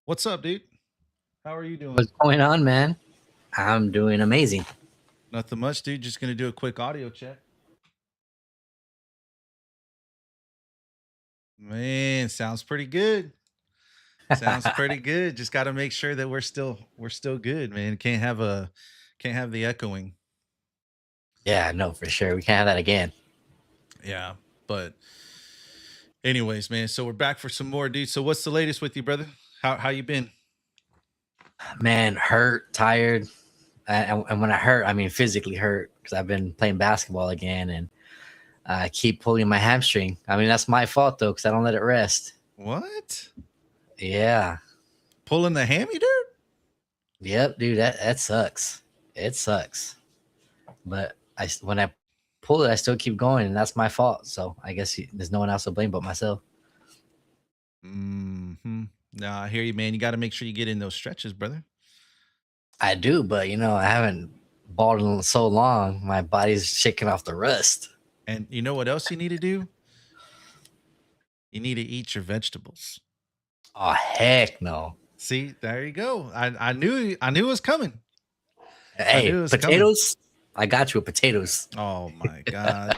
What's up, dude? How are you doing? What's going on, man? I'm doing amazing. Nothing much, dude. Just gonna do a quick audio check. Man, sounds pretty good. Sounds pretty good. Just got to make sure that we're still good, man. Can't have the echoing. Yeah, no, for sure. We can't have that again. Yeah, but anyways, man. So we're back for some more, dude. So what's the latest with you, brother? How you been? Man, hurt, tired. And when I hurt, I mean physically hurt because I've been playing basketball again and I keep pulling my hamstring. I mean, that's my fault though because I don't let it rest. What? Yeah. Pulling the hammy, dude? Yep, dude, that sucks. It sucks. But when I pull it, I still keep going and that's my fault. So I guess there's no one else to blame but myself. Hmm. Nah, I hear you, man. You got to make sure you get in those stretches, brother. I do, but I haven't balled in so long. My body's shaking off the rust. And you know what else you need to do? You need to eat your vegetables. Oh heck no! See, there you go. I knew it was coming. I Hey, knew it was coming. potatoes. I got you with potatoes. Oh my god.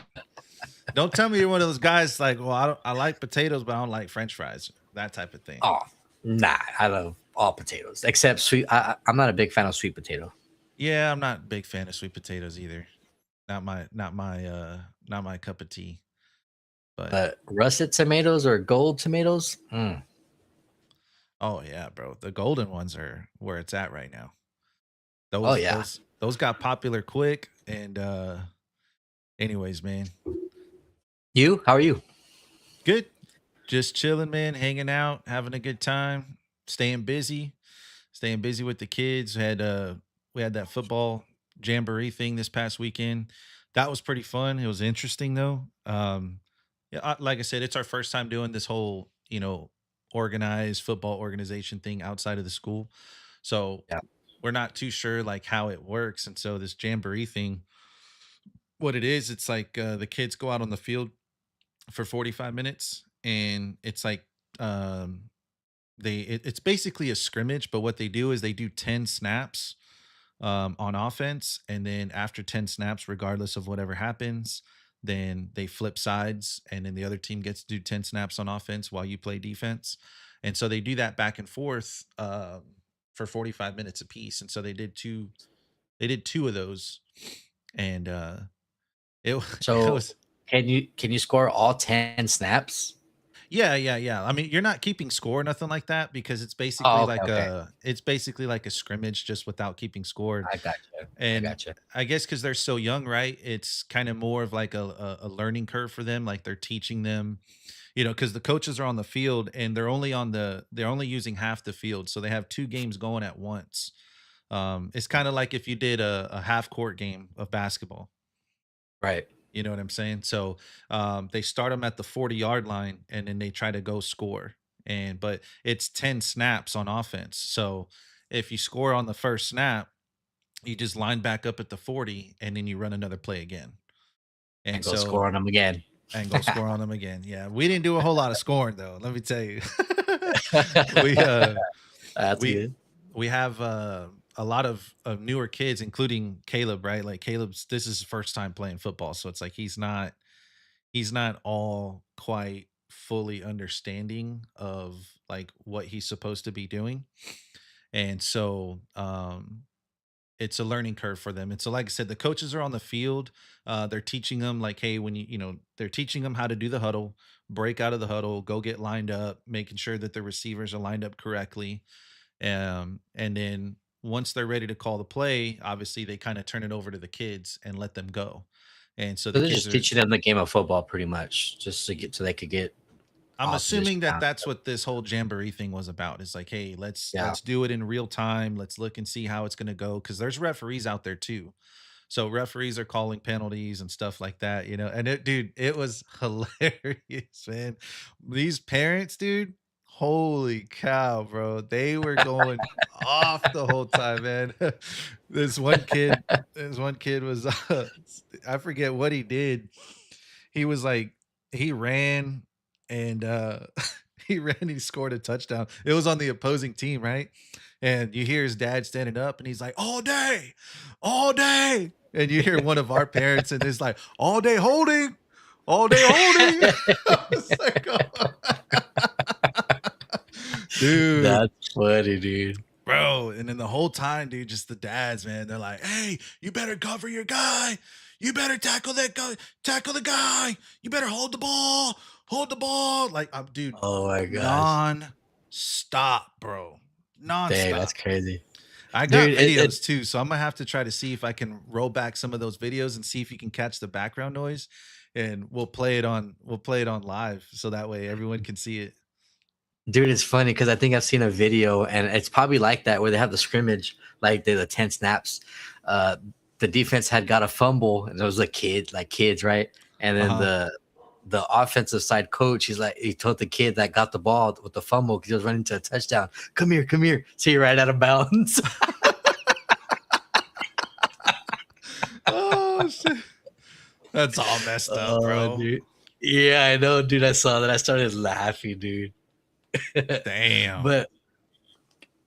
Don't tell me you're one of those guys like, well, I like potatoes, but I don't like French fries. That type of thing. Oh, nah, I love all potatoes except sweet. I'm not a big fan of sweet potato. Yeah, I'm not a big fan of sweet potatoes either. Not my cup of tea. But But russet tomatoes or gold tomatoes, oh yeah, bro. The golden ones are where it's at right now. oh Those yeah. those those got popular quick and anyways, man. You? How are you? Good. Just chilling, man, hanging out, having a good time, staying busy with the kids. We had that football jamboree thing this past weekend. That was pretty fun. It was interesting though. Yeah, like I said, it's our first time doing this whole, organized football organization thing outside of the school. So Yeah. we're not too sure like how it works. And so this jamboree thing, what it is, it's like the kids go out on the field for 45 minutes and it's like um it's basically a scrimmage, but what they do is they do 10 snaps on offense, and then after 10 snaps, regardless of whatever happens, then they flip sides, and then the other team gets to do 10 snaps on offense while you play defense. And so they do that back and forth for 45 minutes apiece. And so they did two of those, and it it So was. can you score all 10 snaps? Yeah, yeah, yeah. I mean, you're not keeping score or nothing like that because it's basically Oh, okay, like okay. a scrimmage just without keeping score. I got you. I And got you. I guess because they're so young, right? It's kind of more of like a learning curve for them. Like they're teaching them, because the coaches are on the field and they're only using half the field, so they have two games going at once. It's kind of like if you did a half court game of basketball. Right. You know what I'm saying? So they start them at the 40-yard line and then they try to go score. But it's 10 snaps on offense. So if you score on the first snap, you just line back up at the 40 and then you run another play again. And And go score so on them again. and go score on them again. Yeah. We didn't do a whole lot of scoring though. Let me tell you. we That's we good. we have a lot of newer kids, including Caleb, right? Like Caleb's this is his first time playing football. So it's like he's not all quite fully understanding of like what he's supposed to be doing. And so it's a learning curve for them. And so like I said, the coaches are on the field. They're teaching them like, hey, when they're teaching them how to do the huddle, break out of the huddle, go get lined up, making sure that the receivers are lined up correctly. And then once they're ready to call the play, obviously they kind of turn it over to the kids and let them go. And so So the they're kids just are teaching them the game of football pretty much, just to get so they could get I'm all position assuming that down. that's what this whole jamboree thing was about. It's like, hey, let's Yeah. let's do it in real time. Let's look and see how it's going to go because there's referees out there too. So referees are calling penalties and stuff like that, And dude, it was hilarious, man. These parents, dude, holy cow, bro. They were going off the whole time, man. this one kid, this one kid was I forget what he did. He was like he ran and he ran and he scored a touchdown. It was on the opposing team, right? And you hear his dad standing up and he's like, all day, all day. And you hear one of our parents and it's like, all day holding, all day holding. I was like, oh. Dude, That's funny, dude. bro. And then the whole time, dude, just the dads, man, they're like, hey, you better cover your guy. You better tackle that guy, tackle the guy. You better hold the ball, hold the ball. Like, I'm, dude, Oh my gosh. non-stop, bro. Dang, Non-stop. that's crazy. I got Dude, it videos too, so I'm gonna have to try to see if I can roll back some of those videos and see if you can catch the background noise, and we'll play it on live so that way everyone can see it. dude, it's funny because I think I've seen a video and it's probably like that where they have the scrimmage, like the 10 snaps. Uh the defense had got a fumble and it was a kid, like kids, right? And then Uh-huh. the offensive side coach, he told the kid that got the ball with the fumble because he was running to a touchdown. Come here, come here. So you're right out of bounds. Oh shit. That's all messed up, Oh, bro. dude. Yeah, I know, dude. I saw that. I started laughing, dude. Damn.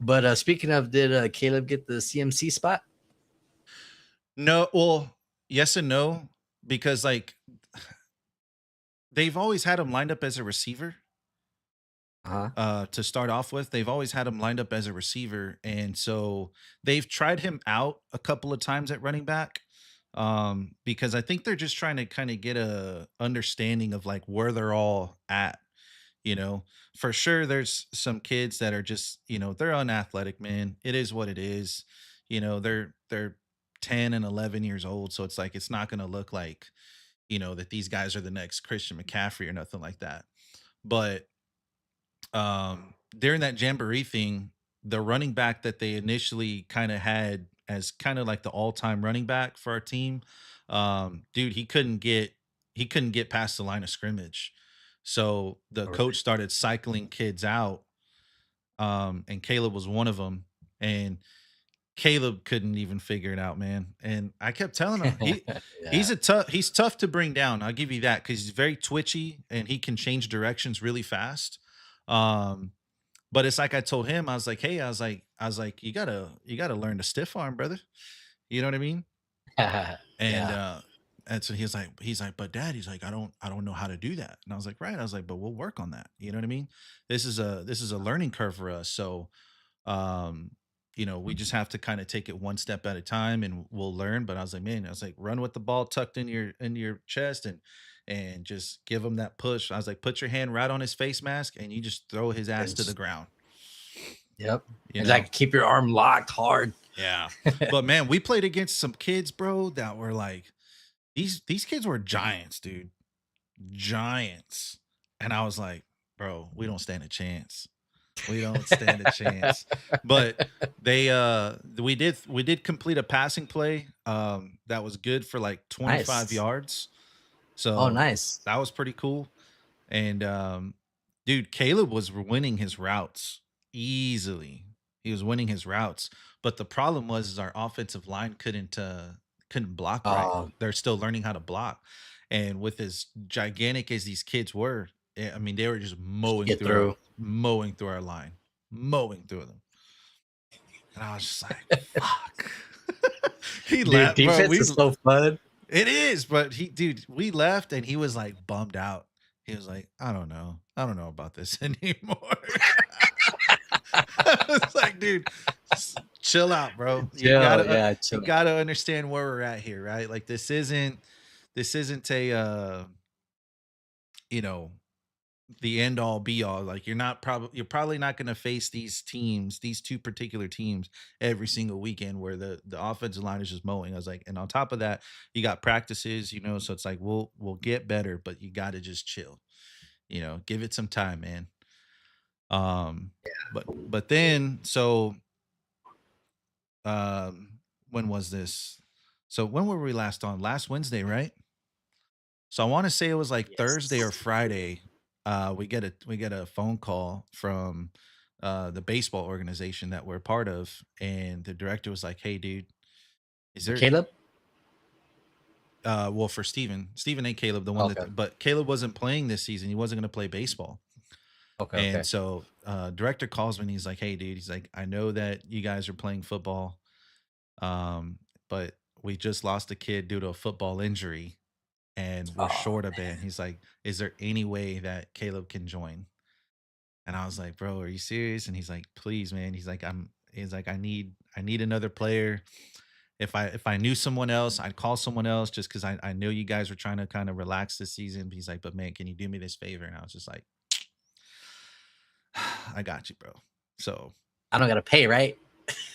but speaking of, did Caleb get the CMC spot? No, well, yes and no, because like they've always had him lined up as a receiver. Uh-huh. To start off with, they've always had him lined up as a receiver, and so they've tried him out a couple of times at running back. Because I think they're just trying to kind of get a understanding of like where they're all at. You know, for sure, there's some kids that are just, they're unathletic, man. It is what it is. They're 10 and 11 years old, so it's like it's not going to look like, that these guys are the next Christian McCaffrey or nothing like that. But during that jamboree thing, the running back that they initially kind of had as kind of like the all-time running back for our team, dude, he couldn't get past the line of scrimmage. So the Oh, coach really? started cycling kids out, and Caleb was one of them. And Caleb couldn't even figure it out, man. And I kept telling him Yeah. he's tough to bring down. I'll give you that because he's very twitchy and he can change directions really fast. Um, but it's like I told him, I was like, hey, I was like, you gotta learn to stiff arm, brother. You know what I mean? And Yeah. and so he's like, but dad, he's like, I don't know how to do that. And I was like, right. I was like, but we'll work on that. You know what I mean? This is a learning curve for us. So um, we just have to kind of take it one step at a time and we'll learn. But I was like, man, I was like, run with the ball tucked in your chest and just give him that push. I was like, put your hand right on his face mask and you just throw his ass to the It's- ground. yep. You It's know? like keep your arm locked hard. Yeah. But man, we played against some kids, bro, that were like these kids were giants, dude. Giants. And I was like, bro, we don't stand a chance. We don't stand a chance. But we did complete a passing play that was good for like 25 Nice. yards. Oh, So nice. that was pretty cool. And dude, Caleb was winning his routes easily. He was winning his routes, but the problem was is our offensive line couldn't block right. Um, They're still learning how to block. And with as gigantic as these kids were, I mean, they were just get through. mowing through our line, mowing through them. And I was just like, fuck. He Dude, left, bro. defense is so fun. It is, but dude, we left and he was like bummed out. He was like, I don't know. I don't know about this anymore. I was like, dude, chill out, bro. You Chill, gotta, yeah, you chill. gotta understand where we're at here, right? Like this isn't a, you know, the end all be all. Like you're probably not going to face these two particular teams every single weekend where the offensive line is just mowing. I was like, and on top of that, you got practices, so it's like we'll get better, but you got to just chill. Give it some time, man. Um, but then when was this? So when were we last on? Last Wednesday, right? So I want to say it was like Thursday or Yes. Friday. We get a phone call from the baseball organization that we're part of, and the director was like, "Hey, dude, is For there?" Caleb? Well, for Steven and Caleb, the one Okay. that, but Caleb wasn't playing this season. He wasn't going to play baseball. Okay, And okay. so director calls me and he's like, "Hey dude," he's like, "I know that you guys are playing football, but we just lost a kid due to a football injury and we're Oh, short a bit." He's like, "Is there any way that Caleb can join?" And I was like, "Bro, are you serious?" And he's like, "Please, man." He's like, I need another player. If I knew someone else, I'd call someone else just because I know you guys were trying to kind of relax this season." He's like, "But man, can you do me this favor?" And I was just like, "I got you, bro." So I don't gotta pay, right?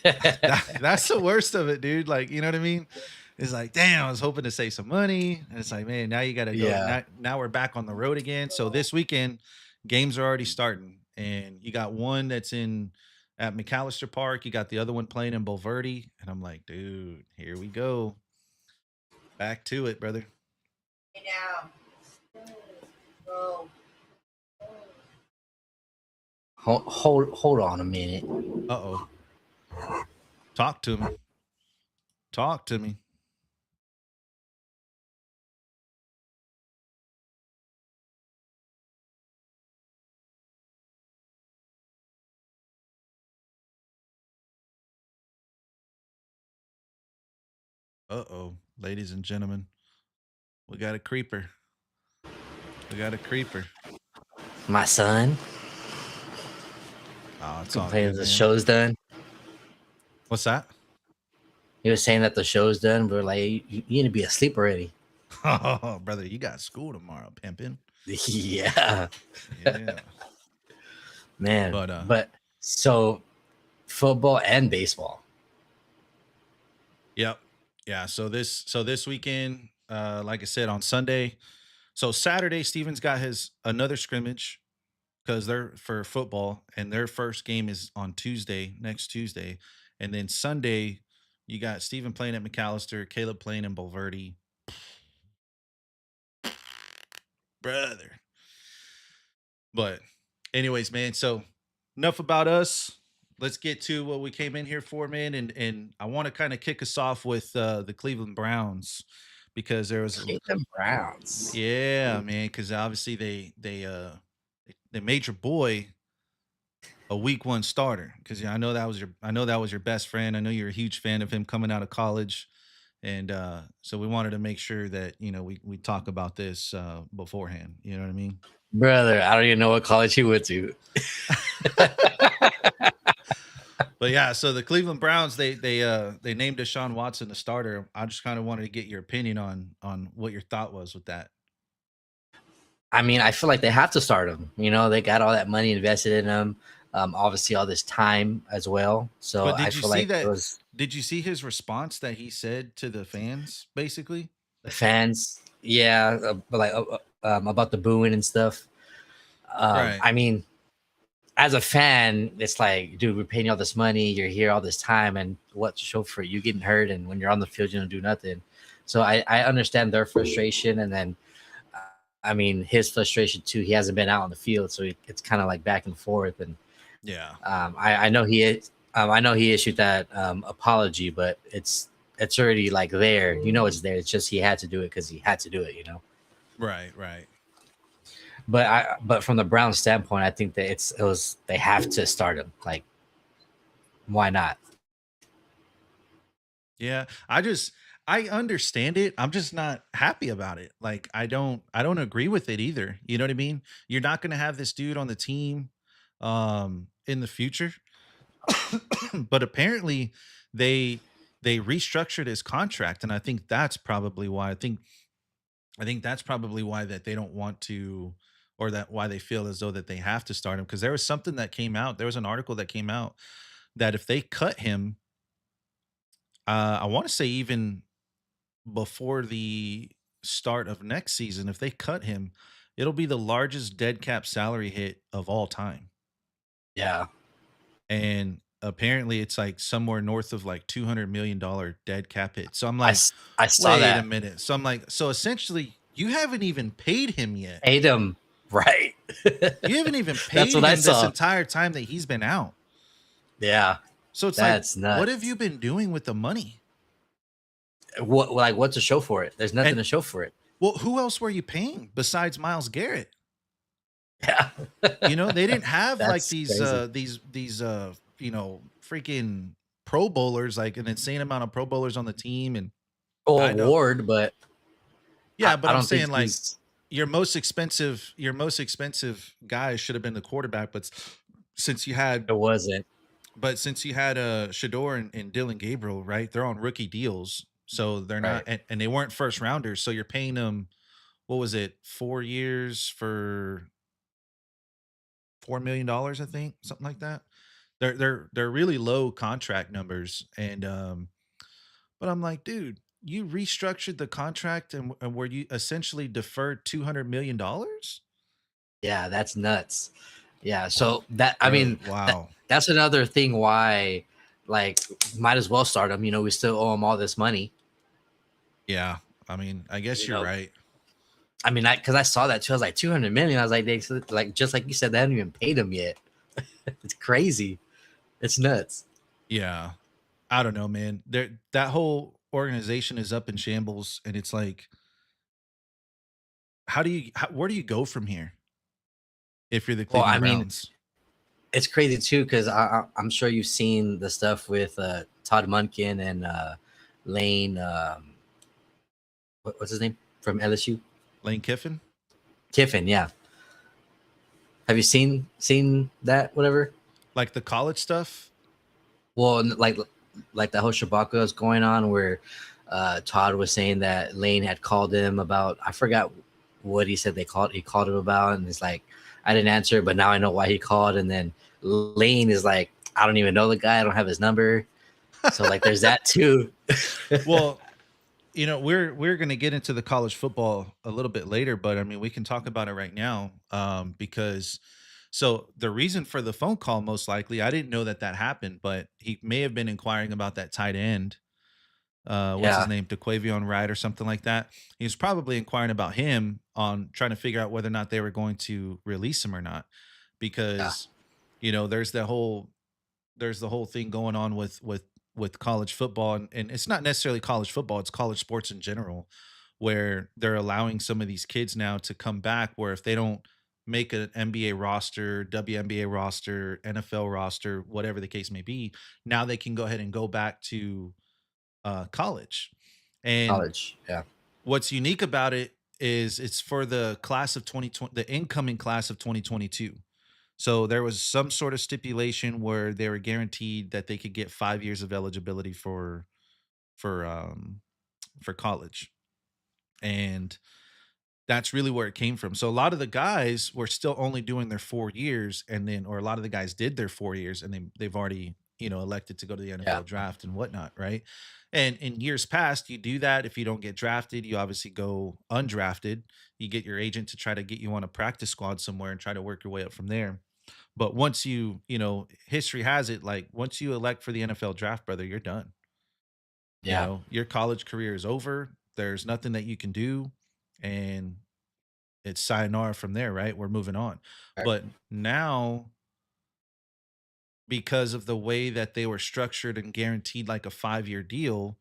that's the worst of it, dude. Like, you know what I mean? It's like, damn, I was hoping to save some money. And it's like, man, now you gotta go. Yeah. Now we're back on the road again. So this weekend, games are already starting. And you got one that's in at McAllister Park. You got the other one playing in Bulverde. And I'm like, dude, here we go. Back to it, brother. Hold on a minute. Uh-oh. Talk to me. Talk to me. Uh-oh. Ladies and gentlemen, we got a creeper. We got a creeper. My son Oh, it's all complaining good, the man. show's done. What's that? He was saying that the show's done. We're like, you need to be asleep already. Oh, brother, you got school tomorrow, pimping. Yeah, Yeah. man. But But so football and baseball. yep. Yeah. So this weekend, like I said, on Sunday. So Saturday, Steven's got his another scrimmage because they're for football, and their first game is on Tuesday, next Tuesday. And then Sunday, you got Steven playing at McAllister, Caleb playing in Bulverde. Brother. But anyways, man, so enough about us. Let's get to what we came in here for, man. And I want to kind of kick us off with the Cleveland Browns because there was Cleveland Browns. yeah, man, because obviously they made your boy a week one starter. Because I know that was your best friend. I know you're a huge fan of him coming out of college. And so we wanted to make sure that, we talk about this beforehand. You know what I mean? Brother, I don't even know what college he went to. But yeah, so the Cleveland Browns they named Deshaun Watson the starter. I just kind of wanted to get your opinion on what your thought was with that. I mean, I feel like they have to start him. You know, they got all that money invested in him. Obviously, all this time as well. So But I feel like it was did you see his response that he said to the fans basically? the fans, yeah, about the booing and stuff. Right. I mean, as a fan, it's like, dude, we're paying you all this money. You're here all this time, and what to show for it? You getting hurt, and when you're on the field, you don't do nothing. So I understand their frustration, and then uh, I mean his frustration too. He hasn't been out on the field, so it's kind of like back and forth. And Yeah. I know I know he issued that apology, but it's already like there. You know, it's there. It's just he had to do it because he had to do it. You know. Right, right. But from the Brown standpoint, I think that they have to start him. Like, why not? Yeah. I understand it. I'm just not happy about it. Like I don't agree with it either. You know what I mean? You're not going to have this dude on the team in the future. But apparently they they restructured his contract, and I think that's probably why that they don't want to, or that why they feel as though that they have to start him, because there was something that came out. There was an article that came out that if they cut him, I want to say even before the start of next season, if they cut him, it'll be the largest dead cap salary hit of all time. Yeah, And apparently it's like somewhere north of like $200 million dead cap hit. So I'm like, I saw wait a that. minute. So I'm like, so essentially you haven't even paid him yet. Hate him, right? You haven't even That's paid what I him this saw. entire time that he's been out. Yeah, So it's like, that's what have nuts. you been doing with the money? What's to show for it? There's nothing And to show for it. well, who else were you paying besides Miles Garrett? Yeah. You know, they didn't have like That's crazy. freaking Pro Bowlers, like an insane amount of Pro Bowlers on the team, and I Well, know, Ward, but yeah, but I I'm don't think saying like he's your most expensive guy should have been the quarterback, but since you had it wasn't. since you had Shador and Dylan Gabriel, right? They're on rookie deals, so they're not, Right. and they weren't first rounders, so you're paying them, what was it, 4 years for $4 million, I think, something like that. They're really low contract numbers, and but I'm like, dude, you restructured the contract, and where you essentially deferred $200 million. Yeah, that's nuts. Yeah, so that I Bro, mean, wow. that's another thing why, like, might as well start him. You know, we still owe him all this money. Yeah, I mean, I guess You you're know, right. I mean, because I saw that too. I was like 200 million. I was like, like just like you said, they haven't even paid him yet. It's crazy. It's nuts. Yeah, I don't know, man. That whole organization is up in shambles, and it's like, where do you go from here if you're the Well, Cleveland I mean, Browns? it's crazy too because I'm sure you've seen the stuff with Todd Munkin and Lane. What's his name from LSU? Lane Kiffin? Kiffin. Yeah. Have you seen that? Whatever. Like the college stuff? Well, like the whole Shabaka is going on where Todd was saying that Lane had called him about I forgot what he said he called him about, and it's like I didn't answer, but now I know why he called. And then Lane is like, I don't even know the guy, I don't have his number. So like there's that too. Well, we're going to get into the college football a little bit later, but I mean, we can talk about it right now, because so the reason for the phone call, most likely, I didn't know that that happened, but he may have been inquiring about that tight end. What's his Yeah, name? DeQuavion Wright or something like that. He was probably inquiring about him, on trying to figure out whether or not they were going to release him or not, yeah, because there's the whole thing going on with college football, and it's not necessarily college football, it's college sports in general, where they're allowing some of these kids now to come back, where if they don't make an NBA roster, WNBA roster, NFL roster, whatever the case may be, now they can go ahead and go back to college. And college. Yeah, what's unique about it is it's for the class of 2020, the incoming class of 2022. So there was some sort of stipulation where they were guaranteed that they could get 5 years of eligibility for um for college. And that's really where it came from. So a lot of the guys were still only doing their 4 years, and then, or a lot of the guys did their 4 years, and they've already, elected to go to the yeah, NFL draft and whatnot, right? And in years past, you do that. If you don't get drafted, you obviously go undrafted. You get your agent to try to get you on a practice squad somewhere and try to work your way up from there. But once history has it, like once you elect for the NFL draft, brother, you're done. yeah. Your college career is over. There's nothing that you can do. And it's sayonara from there, right? We're moving on. Right. But now, because of the way that they were structured and guaranteed like a 5 year deal,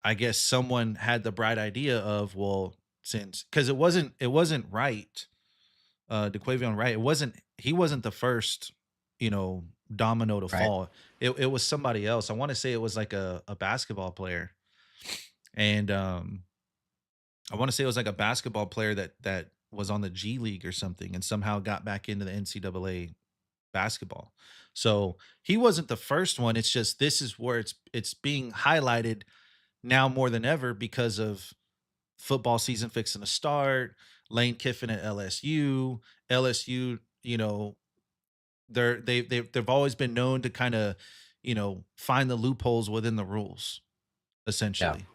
I guess someone had the bright idea of, well, since, because it wasn't right, DeQuavion Wright, he wasn't the first, you know, domino to Right. fall. It was somebody else. I want to say it was like a basketball player. And I want to say it was like a basketball player that was on the G League or something, and somehow got back into the NCAA basketball. So he wasn't the first one. It's just this is where it's being highlighted now more than ever because of football season fixing to start. Lane Kiffin at LSU. LSU, they've always been known to kind of, find the loopholes within the rules, Yeah. essentially.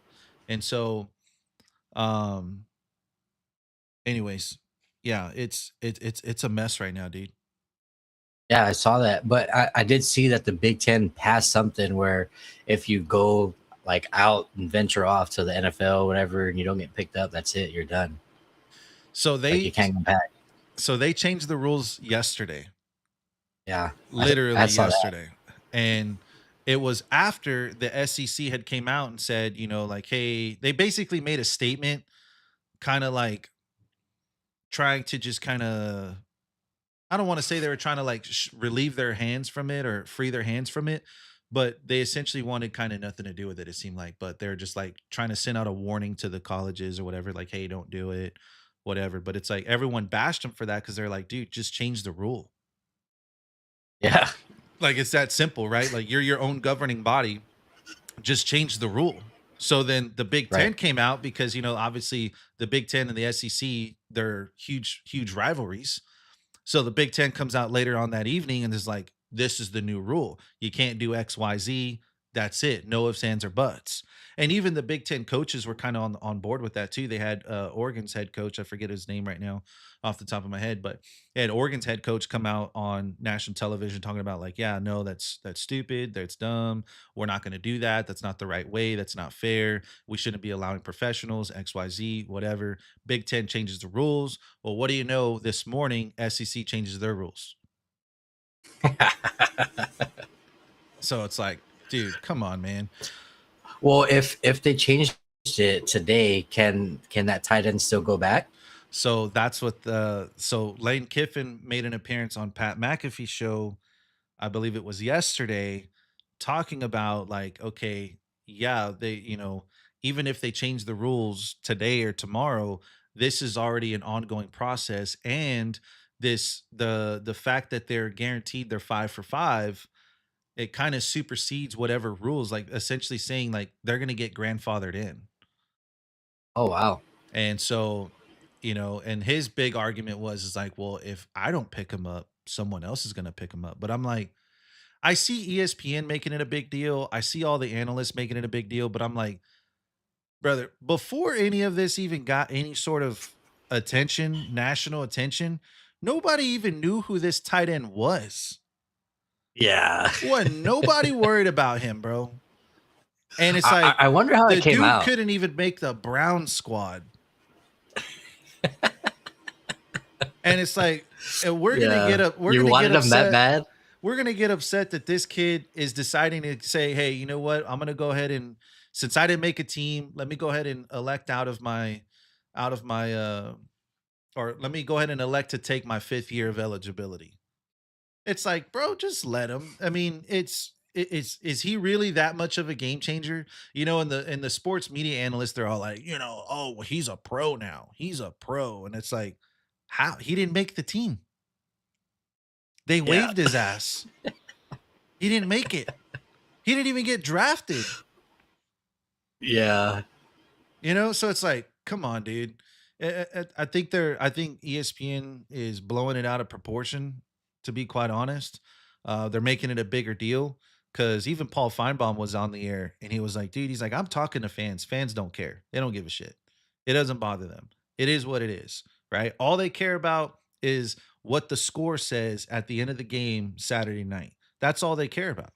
And so, um, anyways, yeah, it's a mess right now, dude. Yeah, I saw that, but I did see that the Big Ten passed something where if you go like out and venture off to the NFL, whatever, and you don't get picked up, that's it. You're done. So Like you they can't come back. so they changed the rules yesterday, Yeah, I literally saw that. yesterday. And it was after the SEC had came out and said, like, hey, they basically made a statement, kind of like trying to just kind of I don't want to say they were trying to like relieve their hands from it or free their hands from it, but they essentially wanted kind of nothing to do with it. It seemed like, but they're just like trying to send out a warning to the colleges or whatever, like, hey, don't do it, whatever. But it's like everyone bashed them for that because they're like, dude, just change the rule. Yeah. Like it's that simple, right? Like you're your own governing body, just change the rule. So then the Big Right. Ten came out because, obviously the Big Ten and the SEC, they're huge, huge rivalries. So the Big Ten comes out later on that evening and is like, this is the new rule. You can't do XYZ. That's it. No ifs, ands, or buts. And even the Big Ten coaches were kind of on board with that too. They had Oregon's head coach, I forget his name right now off the top of my head, but they had Oregon's head coach come out on national television talking about like, yeah, no, that's stupid, that's dumb. We're not going to do that. That's not the right way. That's not fair. We shouldn't be allowing professionals, XYZ, whatever. Big Ten changes the rules. Well, what do you know? This morning, SEC changes their rules. So it's like, dude, come on, man. Well, if they changed it today, can that tight end still go back? So that's what so Lane Kiffin made an appearance on Pat McAfee's show, I believe it was yesterday, talking about like, okay, yeah, they, even if they change the rules today or tomorrow, this is already an ongoing process. And the fact that they're guaranteed their 5 for 5, it kind of supersedes whatever rules, like essentially saying like they're gonna get grandfathered in. Oh wow. And so, and his big argument was is like, well, if I don't pick him up, someone else is gonna pick him up. But I'm like, I see ESPN making it a big deal. I see all the analysts making it a big deal, but I'm like, brother, before any of this even got any sort of attention, national attention, nobody even knew who this tight end was. Yeah. Wasn't nobody worried about him, bro. And it's I, like I wonder how it the came dude out. couldn't even make the Brown squad. And it's like, and we're gonna Yeah. get up, we're You gonna get wanted him that upset. bad? We're gonna get upset that this kid is deciding to say, hey, you know what? I'm gonna go ahead and since I didn't make a team, let me go ahead and elect out of my or let me go ahead and elect to take my 5th year of eligibility. It's like, bro, just let him. I mean, is he really that much of a game changer? In the sports media analysts, they're all like, oh, well, he's a pro now. He's a pro. And it's like, how he didn't make the team. They Yeah. waived his ass. He didn't make it. He didn't even get drafted. Yeah. So it's like, come on, dude. I think ESPN is blowing it out of proportion, to be quite honest. They're making it a bigger deal because even Paul Feinbaum was on the air and he was like, dude, he's like, I'm talking to fans. Fans don't care. They don't give a shit. It doesn't bother them. It is what it is, right? All they care about is what the score says at the end of the game Saturday night. That's all they care about.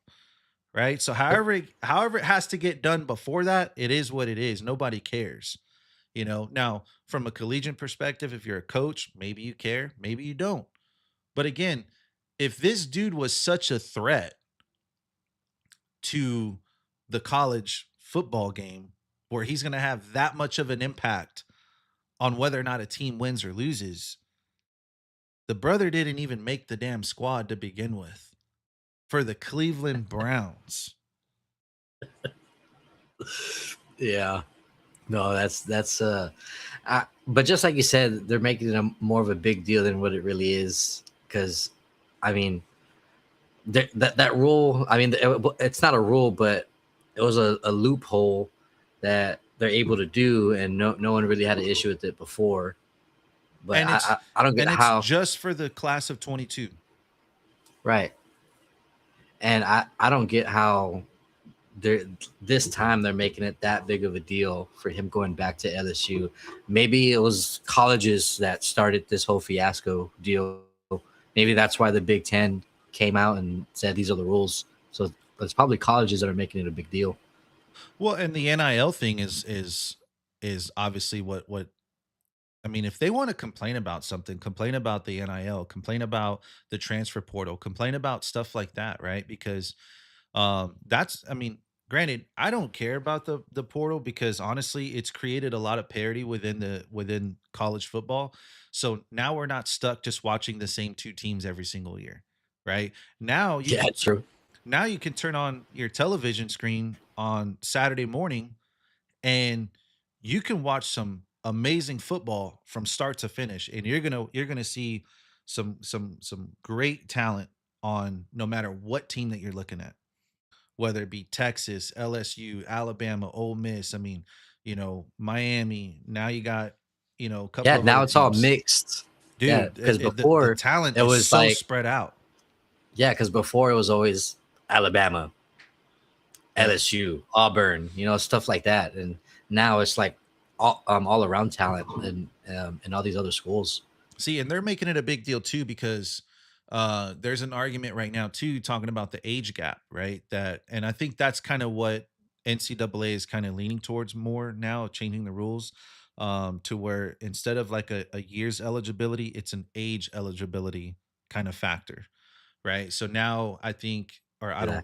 Right. So however it has to get done before that, it is what it is. Nobody cares. Now from a collegiate perspective, if you're a coach, maybe you care, maybe you don't. But again, if this dude was such a threat to the college football game where he's going to have that much of an impact on whether or not a team wins or loses, the brother didn't even make the damn squad to begin with for the Cleveland Browns. Yeah. No, but just like you said, they're making it more of a big deal than what it really is. Because, I mean, that rule. I mean, it's not a rule, but it was a loophole that they're able to do, and no one really had an issue with it before. But And it's I don't get and it's how. just for the class of 22. Right. And I don't get how this time they're making it that big of a deal for him going back to LSU. Maybe it was colleges that started this whole fiasco deal. Maybe that's why the Big Ten came out and said these are the rules. So it's probably colleges that are making it a big deal. Well, and the NIL thing is obviously what I mean, if they want to complain about something, complain about the NIL, complain about the transfer portal, complain about stuff like that, right? Because that's I mean, Granted, I don't care about the portal because honestly, it's created a lot of parity within college football. So now we're not stuck just watching the same two teams every single year, right? Now you Yeah, can true. now you can turn on your television screen on Saturday morning and you can watch some amazing football from start to finish, and you're gonna see some great talent on no matter what team that you're looking at, whether it be Texas, LSU, Alabama, Ole Miss. I mean, Miami. Now you got, a couple Yeah, of now other it's all teams. mixed. Yeah, Dude, because the before talent it is was so like, spread out. yeah, because before it was always Alabama, Yep. LSU, Auburn, stuff like that. And now it's like all around talent and all these other schools. See, and they're making it a big deal too because there's an argument right now too talking about the age gap, right? And I think that's kind of what NCAA is kind of leaning towards more now, changing the rules to where instead of like a year's eligibility, it's an age eligibility kind of factor, right? So now I think, or Yeah,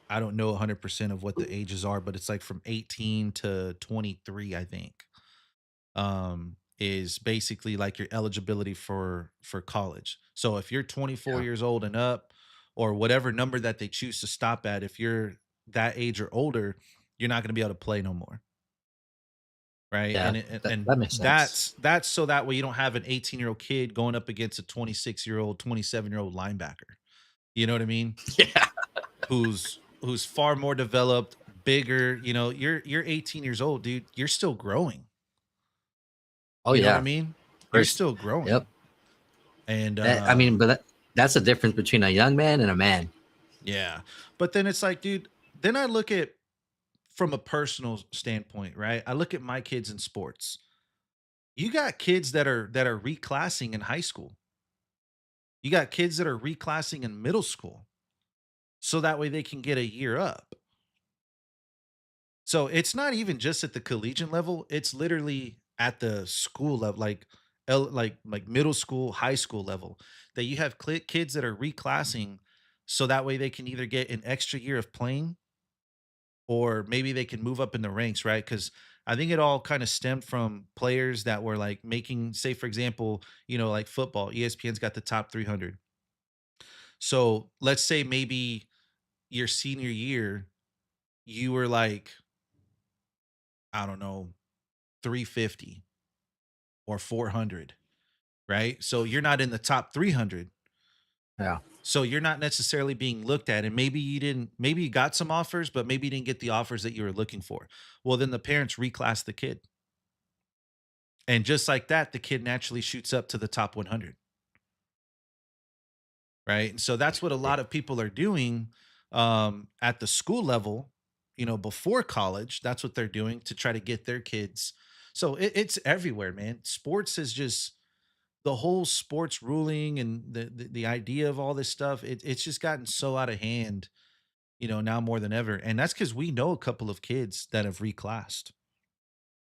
I don't know 100% of what the ages are, but it's like from 18 to 23, I think is basically like your eligibility for college. So if you're 24 yeah, years old and up or whatever number that they choose to stop at, if you're that age or older, you're not going to be able to play no more, right? yeah. And it, and That and that makes sense. that's so that way you don't have an 18-year-old kid going up against a 26-year-old, 27-year-old linebacker. You know what I mean? Yeah. Who's far more developed, bigger, you're 18 years old, dude. You're still growing. Oh You know what I yeah. mean? You're First. still Yep. growing. And I mean, but that's the difference between a young man and a man. yeah. But then it's like, dude, then I look at from a personal standpoint, right? I look at my kids in sports. You got kids that are reclassing in high school. You got kids that are reclassing in middle school. So that way they can get a year up. So it's not even just at the collegiate level, it's literally at the school level, like middle school, high school level, that you have kids that are reclassing so that way they can either get an extra year of playing or maybe they can move up in the ranks, right? Because I think it all kind of stemmed from players that were like making, say, for example, like football, ESPN's got the top 300. So let's say maybe your senior year, you were like, I don't know, 350 or 400, right? So you're not in the top 300. Yeah. So you're not necessarily being looked at. And maybe you got some offers, but maybe you didn't get the offers that you were looking for. Well, then the parents reclass the kid. And just like that, the kid naturally shoots up to the top 100, right? And so that's what a lot of people are doing at the school level, before college. That's what they're doing to try to get their kids. So it's everywhere, man. Sports is just the whole sports ruling and the idea of all this stuff. It's just gotten so out of hand, now more than ever. And that's because we know a couple of kids that have reclassed.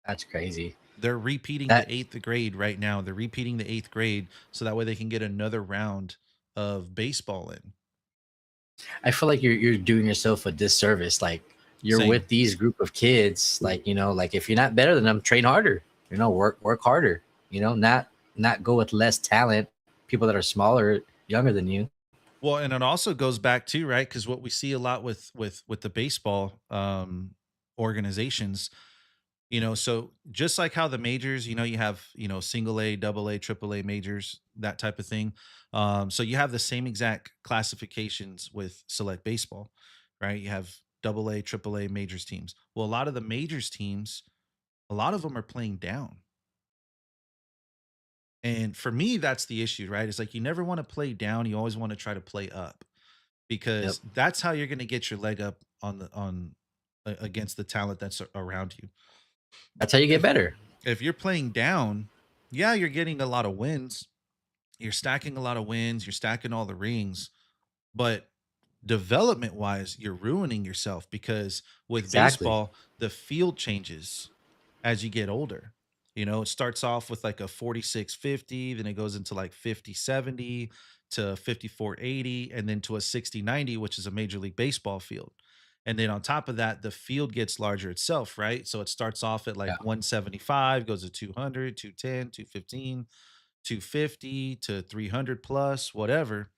That's crazy. They're repeating That the 8th grade right now. They're repeating the 8th grade so that way they can get another round of baseball in. I feel like you're doing yourself a disservice. Like you're Same. with these group of kids. Like like if you're not better than them, train harder. Work harder. Not go with less talent. People that are smaller, younger than you. Well, and it also goes back to, right? Because what we see a lot with the baseball organizations, so just like how the majors, you have, single A, double A, triple A majors, that type of thing. So you have the same exact classifications with select baseball, right? You have double A, triple A majors teams. Well, a lot of the majors teams, a lot of them are playing down. And for me, that's the issue, right? It's like you never want to play down. You always want to try to play up Yep. because that's how you're going to get your leg up against the talent that's around you. That's how you get If better. if you're playing down, yeah, you're getting a lot of wins. You're stacking a lot of wins. You're stacking all the rings, but development wise, you're ruining yourself because with Exactly. baseball, the field changes as you get older. It starts off with like a 46-50, then it goes into like 50-70 to 54-80, and then to a 60-90, which is a major league baseball field. And then on top of that, the field gets larger itself, right? So it starts off at Yeah. like 175, goes to 200, 210, 215, 250 to 300 plus, whatever.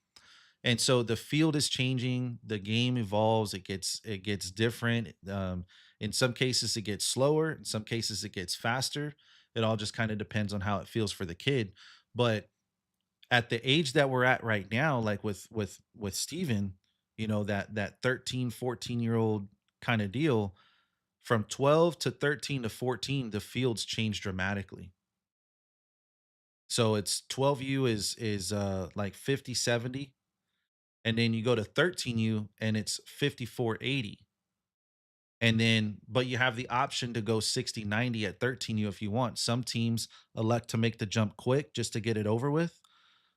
And so the field is changing, the game evolves, it gets different. In some cases it gets slower, in some cases it gets faster. It all just kind of depends on how it feels for the kid. But at the age that we're at right now, like with Steven, that 13, 14-year-old kind of deal, from 12 to 13 to 14, the fields change dramatically. So it's 12U is like 50, 70, and then you go to 13U and it's 5480. And then but you have the option to go 60, 90 at 13U if you want. Some teams elect to make the jump quick just to get it over with.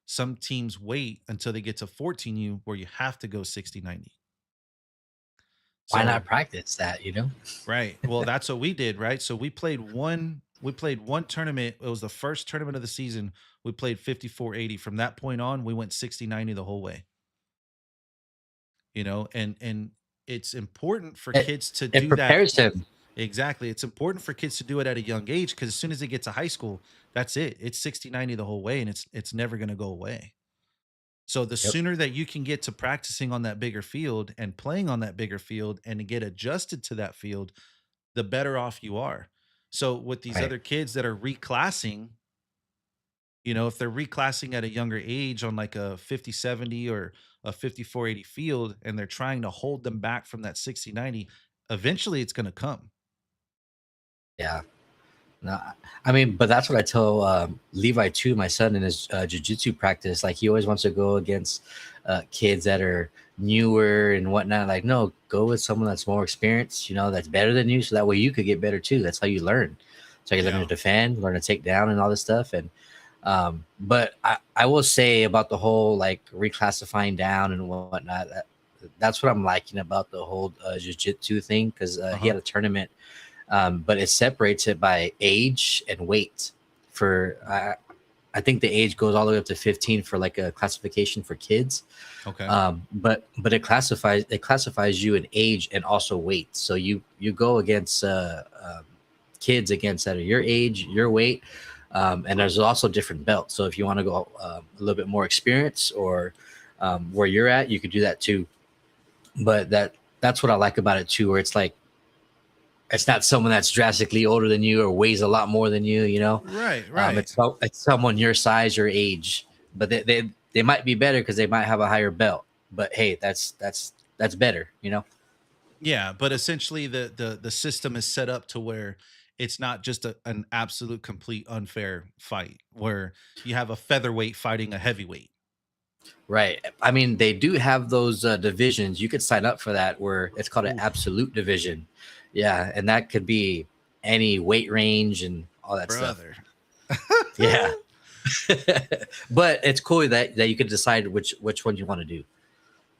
Some teams wait until they get to 14U where you have to go 60, 90. Why not So, practice that? right. Well, that's what we did, right? So we played one tournament. It was the first tournament of the season. We played 5480. From that point on, we went 60, 90 the whole way. And it's important for It kids to it do that. prepares him. Exactly. It's important for kids to do it at a young age because as soon as they get to high school, that's it. It's 60, 90 the whole way, and it's never going to go away. So the Yep. sooner that you can get to practicing on that bigger field and playing on that bigger field and to get adjusted to that field, the better off you are. So with these Right. other kids that are reclassing, if they're reclassing at a younger age on like a 50-70 or a 54-80 field and they're trying to hold them back from that 60-90, eventually it's going to come. Yeah. No, I mean, but that's what I tell Levi too, my son in his jujitsu practice. Like he always wants to go against kids that are newer and whatnot. Like, no, go with someone that's more experienced, that's better than you, so that way you could get better too. That's how you learn. So you learn to Yeah. defend, learn to take down, and all this stuff. And but I will say about the whole like reclassifying down and whatnot. That's what I'm liking about the whole jujitsu thing because he Uh-huh. had a tournament but it separates it by age and weight. For I think the age goes all the way up to 15 for like a classification for kids. Okay. But it classifies you in age and also weight. So you go against kids against that are your age, your weight, and there's also different belts. So if you want to go a little bit more experience or where you're at, you could do that too. But that's what I like about it too, where it's like it's not someone that's drastically older than you or weighs a lot more than you. Right, right. It's someone your size or age, but they might be better because they might have a higher belt. But hey, that's better. Yeah, but essentially the system is set up to where it's not just an absolute complete unfair fight where you have a featherweight fighting a heavyweight. Right. I mean, they do have those divisions. You could sign up for that where it's called an Oof, absolute division. Yeah, and that could be any weight range and all that stuff. brother. Yeah. But it's cool that you could decide which one you want to do.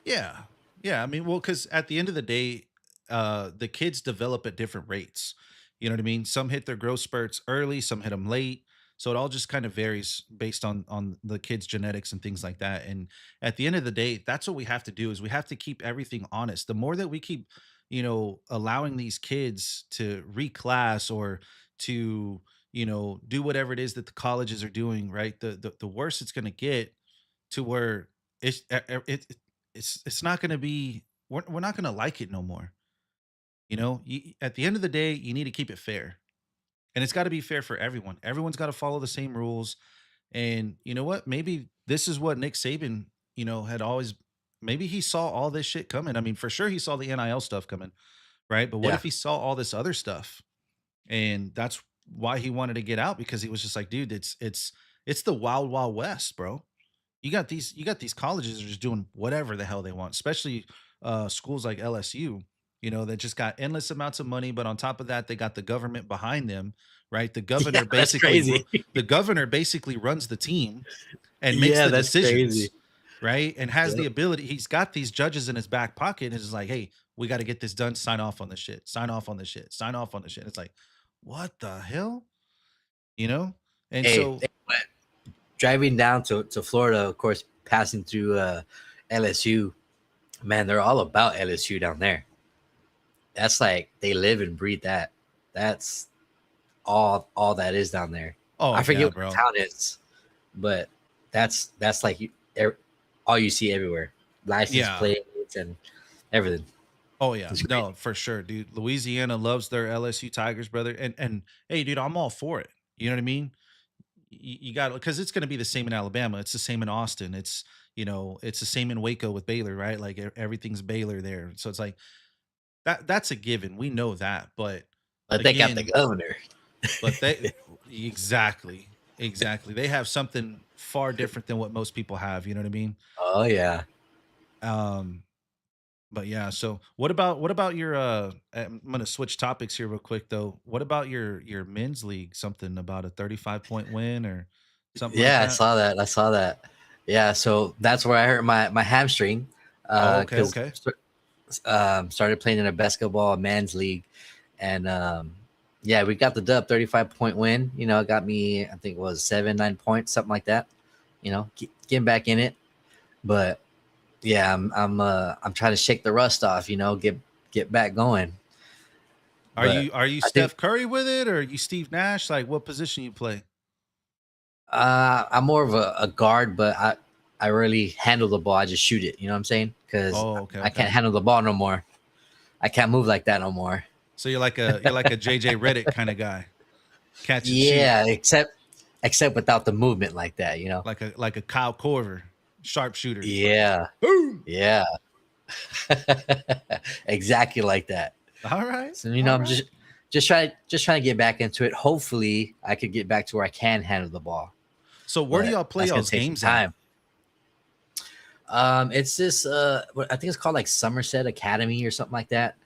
Yeah. Yeah, I mean, well, because at the end of the day, the kids develop at different rates. You know what I mean? Some hit their growth spurts early, some hit them late. So it all just kind of varies based on the kids' genetics and things like that. And at the end of the day, that's what we have to do is we have to keep everything honest. The more that we keep, allowing these kids to reclass or to, do whatever it is that the colleges are doing, right? The worse it's gonna get to where it's it's not going to be we're not going to like it no more. At the end of the day you need to keep it fair, and it's got to be fair for everyone. Everyone's got to follow the same rules. And you know what, maybe this is what Nick Saban had always, maybe he saw all this shit coming. I mean, for sure he saw the NIL stuff coming, right? But what Yeah. if he saw all this other stuff, and that's why he wanted to get out, because he was just like, dude, it's the wild wild west, bro. You got these colleges that are just doing whatever the hell they want, especially schools like LSU, that just got endless amounts of money, but on top of that, they got the government behind them, right? The Yeah, governor that's basically crazy. the governor basically runs the team and makes Yeah, the that's crazy. decisions, right? And has the Yep. ability. He's got these judges in his back pocket and is like, "Hey, we got to get this done. Sign off on this shit. Sign off on this shit. Sign off on this shit." It's like, "What the hell?" You know? And Hey, so driving down to Florida, of course, passing through LSU, man, they're all about LSU down there. that's like they live and breathe that. That's all that is down there. Oh I forget yeah, what the bro. town is, but that's like all you see everywhere. License Yeah. plates and everything. Oh yeah, It's no, crazy. for sure, dude. Louisiana loves their LSU Tigers, brother. And hey, dude, I'm all for it. You know what I mean? You got because it's going to be the same in Alabama. It's the same in Austin. It's it's the same in Waco with Baylor, right? Like everything's Baylor there. So it's like that's a given. We know that, but But they got the again, governor. but they exactly. They have something far different than what most people have. You know what I mean? Oh yeah. Um, But yeah, so what about your I'm gonna switch topics here real quick though. What about your men's league? Something about a 35-point win or something like Yeah, I that? saw that. I saw that. Yeah, so that's where I hurt my hamstring. Oh, okay, Because okay. started playing in a basketball men's league, and yeah, we got the dub, 35-point win. It got me, I think it was 7, 9 points, something like that. Getting back in it, but yeah, I'm trying to shake the rust off. Get back going. Are But you I think Steph Curry with it or are you Steve Nash? Like what position you play? I'm more of a guard, but I really handle the ball. I just shoot it. You know what I'm saying? Because Oh, okay, I can't okay. handle the ball no more. I can't move like that no more. So you're like a JJ Redick kind of guy. Catch and shoot. Yeah, except without the movement like that. Like a Kyle Korver, sharpshooter. Yeah, Boom. yeah, exactly like that. All right. So All I'm right. just trying to get back into it. Hopefully, I could get back to where I can handle the ball, So where do but y'all play that's gonna y'all's take some games at? time. It's this I think it's called like Somerset Academy or something like that.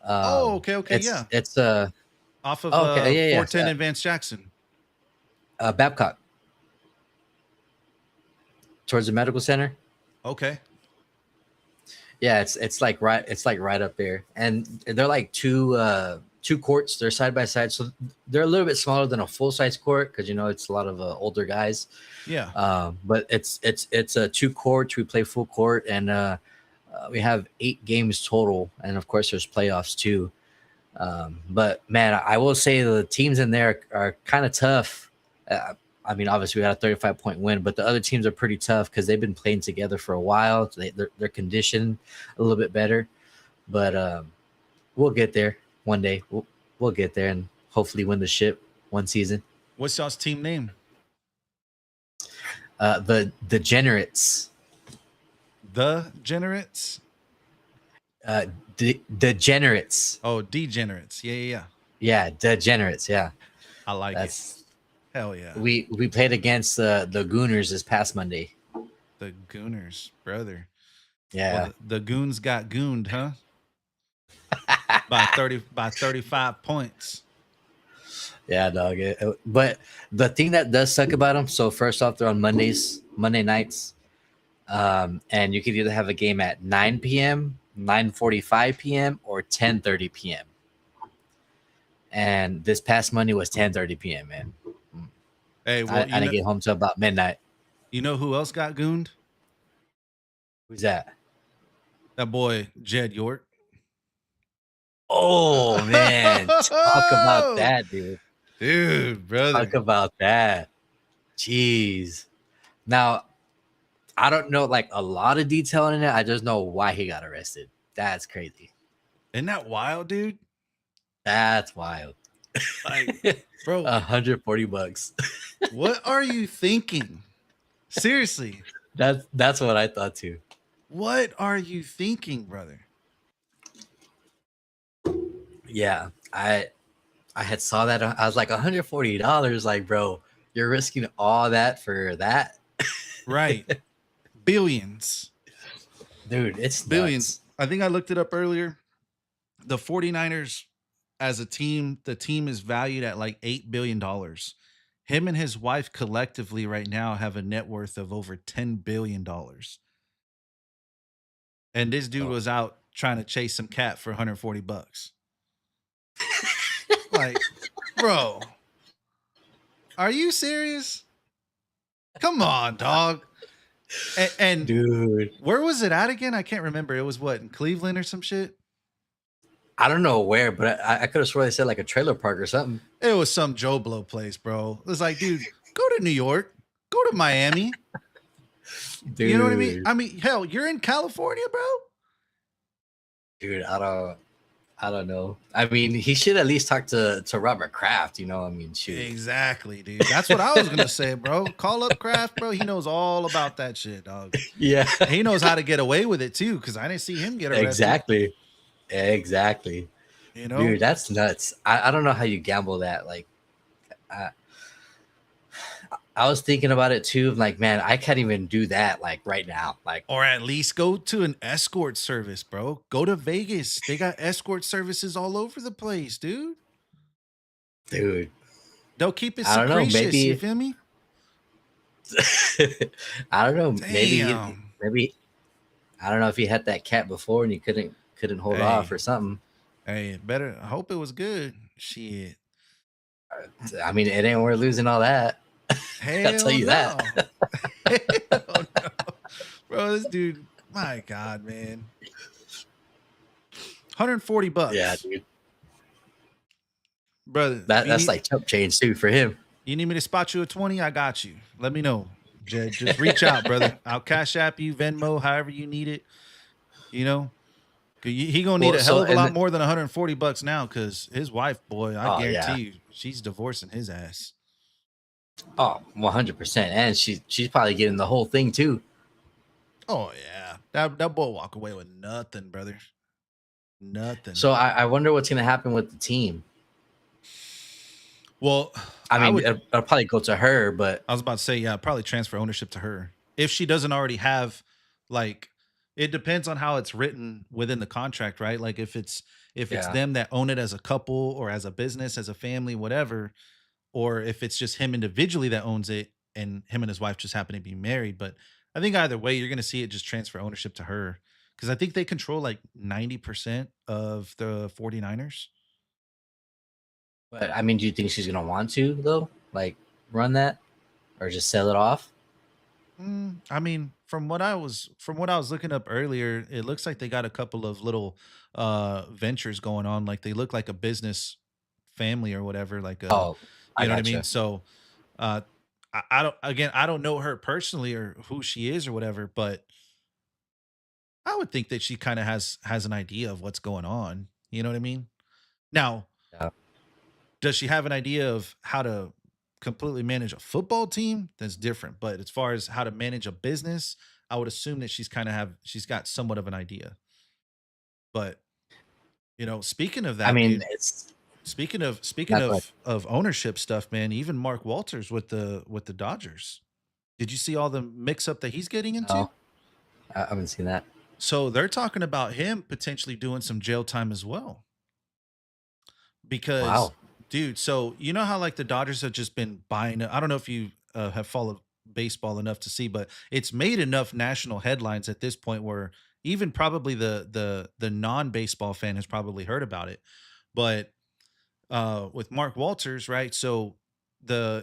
Oh, okay, okay, It's yeah. it's Off of oh, okay, yeah, yeah. 410 Advanced Jackson. Babcock towards the medical center. Okay. Yeah, it's like right up there, and they're like two courts. They're side by side, so they're a little bit smaller than a full size court because it's a lot of older guys. Yeah. But it's two courts. We play full court, and we have 8 games total, and of course there's playoffs too. But man, I will say the teams in there are kind of tough. Uh, I mean, obviously we had a 35-point win, but the other teams are pretty tough because they've been playing together for a while. So they're conditioned a little bit better, but we'll get there one day. We'll get there and hopefully win the ship one season. What's y'all's team name? The Degenerates. The Generates? Uh, Degenerates. Oh, Degenerates. Yeah, yeah, yeah. Yeah, Degenerates. Yeah, I like it. that's Hell yeah. we played against the Gooners this past Monday. The Gooners, brother. Well, Yeah. the Goons got gooned, huh? By 35 points. Yeah, dog. But the thing that does suck about them, so first off, they're on Monday nights, and you could either have a game at 9 p.m., 9:45 p.m., or 10:30 p.m. And this past Monday was 10:30 p.m. Man, Hey, I, well, I didn't get home till about midnight. you know who else got gooned? Who's that? That boy Jed York. Oh man, talk about that, dude. Dude, Talk brother. about that. Jeez. Now I don't know like a lot of detail in it. I just know why he got arrested. That's crazy. Isn't that wild, dude? That's wild. Like, bro, $140. what are you thinking? Seriously, That's what I thought too. what are you thinking, brother? Yeah, I had saw that. I was like $140. Like, bro, you're risking all that for that, Right. Billions. dude. It's Billions. nuts. I think I looked it up earlier. The 49ers as a team, the team is valued at like $8 billion. Him and his wife collectively right now have a net worth of over $10 billion. And this dude Oh. was out trying to chase some cat for 140 bucks. Like, bro, are you serious? Come on, dog. And Dude, where was it at again? I can't remember. It was what, in Cleveland or some shit? I don't know where, but I could have sworn they said like a trailer park or something. It was some Joe Blow place, bro. It was like, dude, go to New York, go to Miami. You know what I mean? Dude, I mean, hell, you're in California, bro. dude, I don't know. I mean, he should at least talk to Robert Kraft. You know, I mean, shoot. Exactly, dude. That's what I was gonna say, bro. Call up Kraft, bro. He knows all about that shit, dog. Yeah, And he knows how to get away with it too, because I didn't see him get arrested. exactly, exactly, You know? dude. That's nuts. I don't know how you gamble that. Like, I, I was thinking about it too. Like, man, I can't even do that. Like right now. Like, Or at least go to an escort service, bro. Go to Vegas. They got escort services all over the place, dude. dude, They'll keep it I don't know. secretious. You Maybe feel me? I don't know. Damn. Maybe I don't know if he had that cat before and he couldn't hold off Hey, or something. hey, better. I hope it was good. Shit. I mean, it ain't worth losing all that. I'll tell Hell you that. no. Hell no. Bro, this dude, my God, man. 140 Yeah, bucks. dude. Brother, That's like chump change too for him. you need me to spot you a 20? I got you. Let me know. Just reach out, brother. I'll cash app you, Venmo, however you need it. You know, 'cause he gonna need Well, a hell so of a lot more than 140 bucks now, because his wife, boy, I oh yeah, guarantee you, she's divorcing his ass. oh 100%, and she's probably getting the whole thing too. Oh yeah, that boy walk away with nothing, brother. Nothing. So I wonder what's gonna happen with the team. Well, I I mean, would. it'll probably go to her, but I was about to say, yeah, probably transfer ownership to her if she doesn't already have, like, it depends on how it's written within the contract, right? Like if it's yeah. them that own it as a couple or as a business, as a family, whatever, or if it's just him individually that owns it and him and his wife just happen to be married. But I think either way, you're gonna see it just transfer ownership to her. Because I think they control like 90% of the 49ers. But I mean, do you think she's gonna want to though, like run that or just sell it off? I mean, from what I was looking up earlier, it looks like they got a couple of little ventures going on. Like they look like a business family or whatever, like a, Oh, I you know what I mean? gotcha. So uh I don't know her personally or who she is or whatever, but I would think that she kind of has an idea of what's going on. You know what I mean? Now, Yeah. does she have an idea of how to completely manage a football team? That's different. But as far as how to manage a business, I would assume that she's got somewhat of an idea. But speaking of I that, mean, dude, it's speaking not good. of ownership stuff, man, even Mark Walters with the Dodgers. Did you see all the mix up that he's getting into? No, I haven't seen that. So they're talking about him potentially doing some jail time as well. Because, Wow. dude, so you know how like the Dodgers have just been buying. I don't know if you have followed baseball enough to see, but it's made enough national headlines at this point where even probably the non baseball fan has probably heard about it. But with Mark Walters, right? So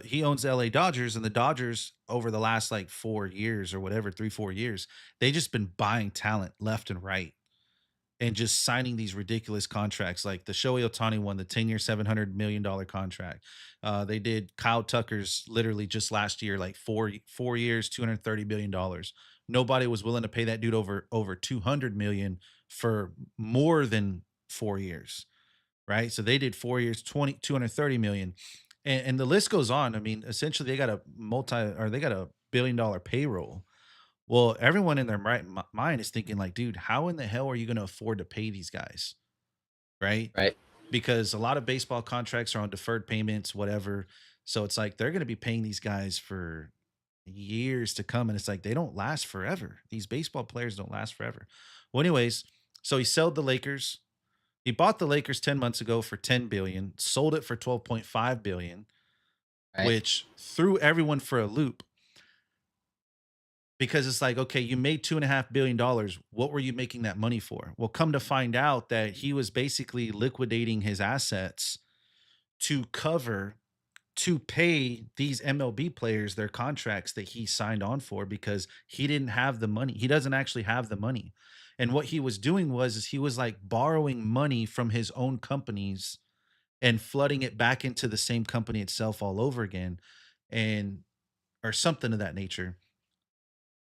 he owns the LA Dodgers, and the Dodgers over the last like 4 years or whatever, 3 4 years, they just been buying talent left and right and just signing these ridiculous contracts. Like the Shohei Ohtani one, the 10-year, $700 million contract. They did Kyle Tucker's literally just last year, like 4 years, $230 million. Nobody was willing to pay that dude over 200 million for more than 4 years, right? So they did 4 years, 230 million. And the list goes on. I mean, essentially they got a billion-dollar payroll. Well, everyone in their right mind is thinking like, dude, how in the hell are you going to afford to pay these guys? Right? Right. Because a lot of baseball contracts are on deferred payments, whatever. So it's like they're going to be paying these guys for years to come. And it's like they don't last forever. These baseball players don't last forever. Well, anyways, so he sold the Lakers. He bought the Lakers 10 months ago for 10 billion, sold it for 12.5 billion, Right. which threw everyone for a loop because it's like, okay, you made $2.5 billion. What were you making that money for? Well, come to find out that he was basically liquidating his assets to pay these MLB players their contracts that he signed on for because he didn't have the money. He doesn't actually have the money. And what he was doing was is he was like borrowing money from his own companies and flooding it back into the same company itself all over again, and or something of that nature.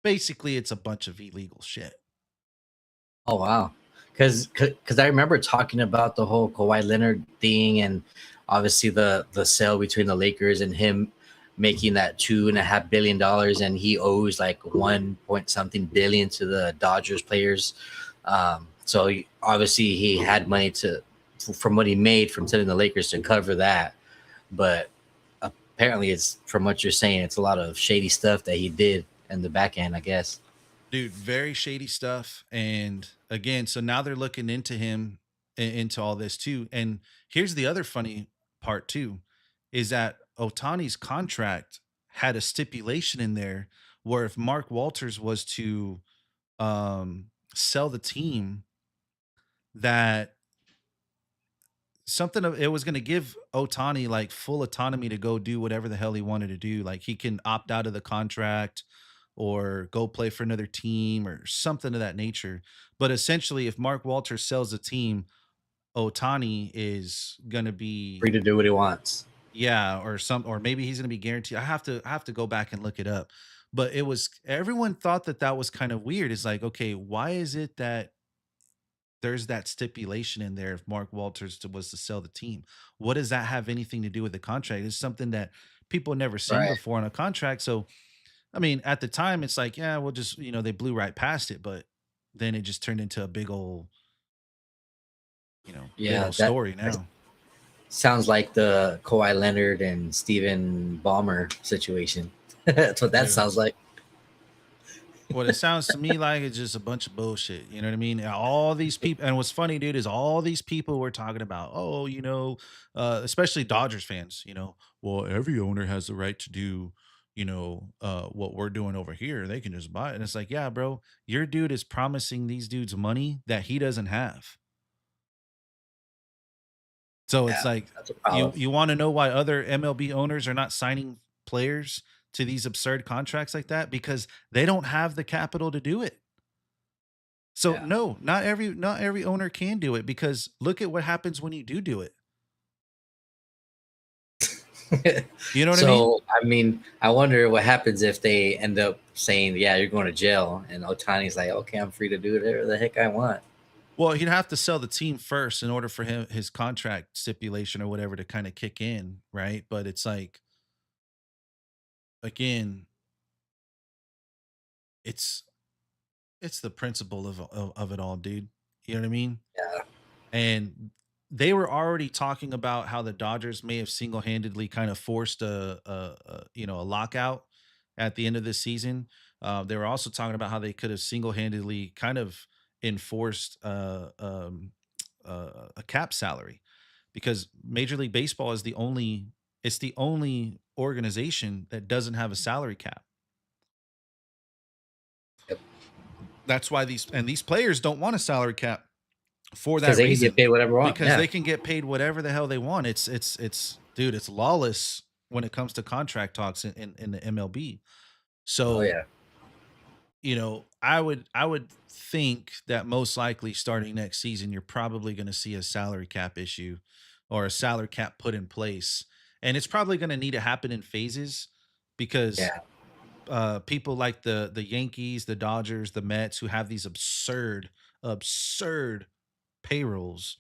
Basically, it's a bunch of illegal shit. Oh wow, because I remember talking about the whole Kawhi Leonard thing, and obviously the sale between the Lakers and him making that $2.5 billion, and he owes like 1 point something billion to the Dodgers players. So obviously he had money to from what he made from selling the Lakers to cover that, but apparently it's from what you're saying, it's a lot of shady stuff that he did in the back end, I guess. Dude, very shady stuff. And again, so now they're looking into him into all this too. And here's the other funny part too, is that Otani's contract had a stipulation in there where if Mark Walters was to sell the team, that something of it was going to give Otani like full autonomy to go do whatever the hell he wanted to do. Like he can opt out of the contract or go play for another team or something of that nature. But essentially, if Mark Walters sells the team, Otani is going to be, Free to do what he wants. yeah, or or maybe he's going to be guaranteed. I have to go back and look it up. But it was everyone thought that that was kind of weird. It's like, okay, why is it that there's that stipulation in there if Mark Walters was to sell the team? What does that have anything to do with the contract? It's something that people never seen Right. before on a contract. So, I mean, at the time, it's like, yeah, we'll just, they blew right past it, but then it just turned into a big old, big Yeah, old that story now. sounds like the Kawhi Leonard and Steven Ballmer situation. That's what that Dude, sounds like. what it sounds to me like it's just a bunch of bullshit. You know what I mean? And all these people, and what's funny, dude, is all these people were talking about, oh, especially Dodgers fans, well, every owner has the right to do, what we're doing over here. They can just buy it. And it's like, yeah, bro, your dude is promising these dudes money that he doesn't have. So it's Yeah, like that's a problem. you want to know why other MLB owners are not signing players to these absurd contracts like that because they don't have the capital to do it. So Yeah. no, not every owner can do it because look at what happens when you do it. You know what I mean? So, I mean, I wonder what happens if they end up saying, "Yeah, you're going to jail," and Otani's like, "Okay, I'm free to do whatever the heck I want." Well, he'd have to sell the team first in order for his contract stipulation or whatever to kind of kick in, right? But it's like again, it's it's the principle of it all, dude. You know what I mean? Yeah. And they were already talking about how the Dodgers may have single-handedly kind of forced a lockout at the end of this season. They were also talking about how they could have single-handedly kind of enforced a cap salary because Major League Baseball is the only organization that doesn't have a salary cap. Yep. That's why these players don't want a salary cap for Because that they can get reason, paid whatever they want. because Yeah. they can get paid whatever the hell they want. It's dude, it's lawless when it comes to contract talks in the MLB. Oh So, yeah. I would think that most likely starting next season, you're probably going to see a salary cap issue or a salary cap put in place. And it's probably going to need to happen in phases because Yeah. people like the Yankees, the Dodgers, the Mets who have these absurd payrolls,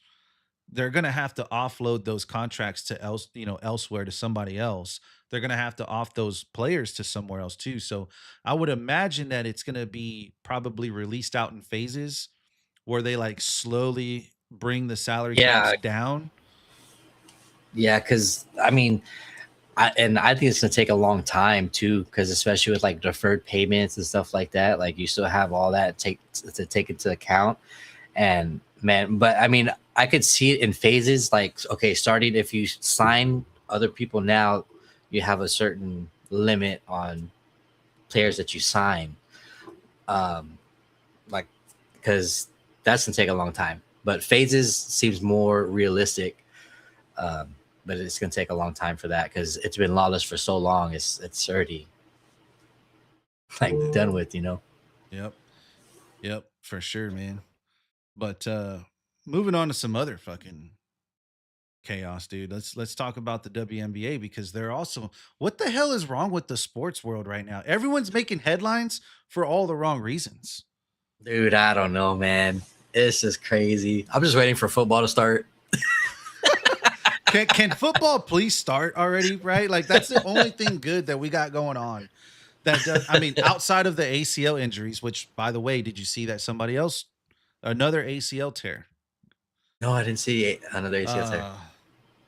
they're going to have to offload those contracts to elsewhere to somebody else. They're going to have to off those players to somewhere else too. So I would imagine that it's going to be probably released out in phases where they like slowly bring the salary caps Yeah. down. Yeah. Because I mean, I think it's gonna take a long time too, because especially with like deferred payments and stuff like that, like you still have all that take into account. And man, but I mean, I could see it in phases. Like, okay, starting if you sign other people now, you have a certain limit on players that you sign. Um, like, because that's gonna take a long time. But phases seems more realistic. Um, but it's gonna take a long time for that because it's been lawless for so long. It's already like done with. Yep. Yep. For sure, man. But moving on to some other fucking chaos, dude. Let's talk about the WNBA because they're also what the hell is wrong with the sports world right now? Everyone's making headlines for all the wrong reasons. Dude, I don't know, man. It's just crazy. I'm just waiting for football to start. Can football please start already? Right, like that's the only thing good that we got going on. That does, I mean, outside of the ACL injuries, which by the way, did you see that somebody else another ACL tear? No, I didn't see another ACL tear. Uh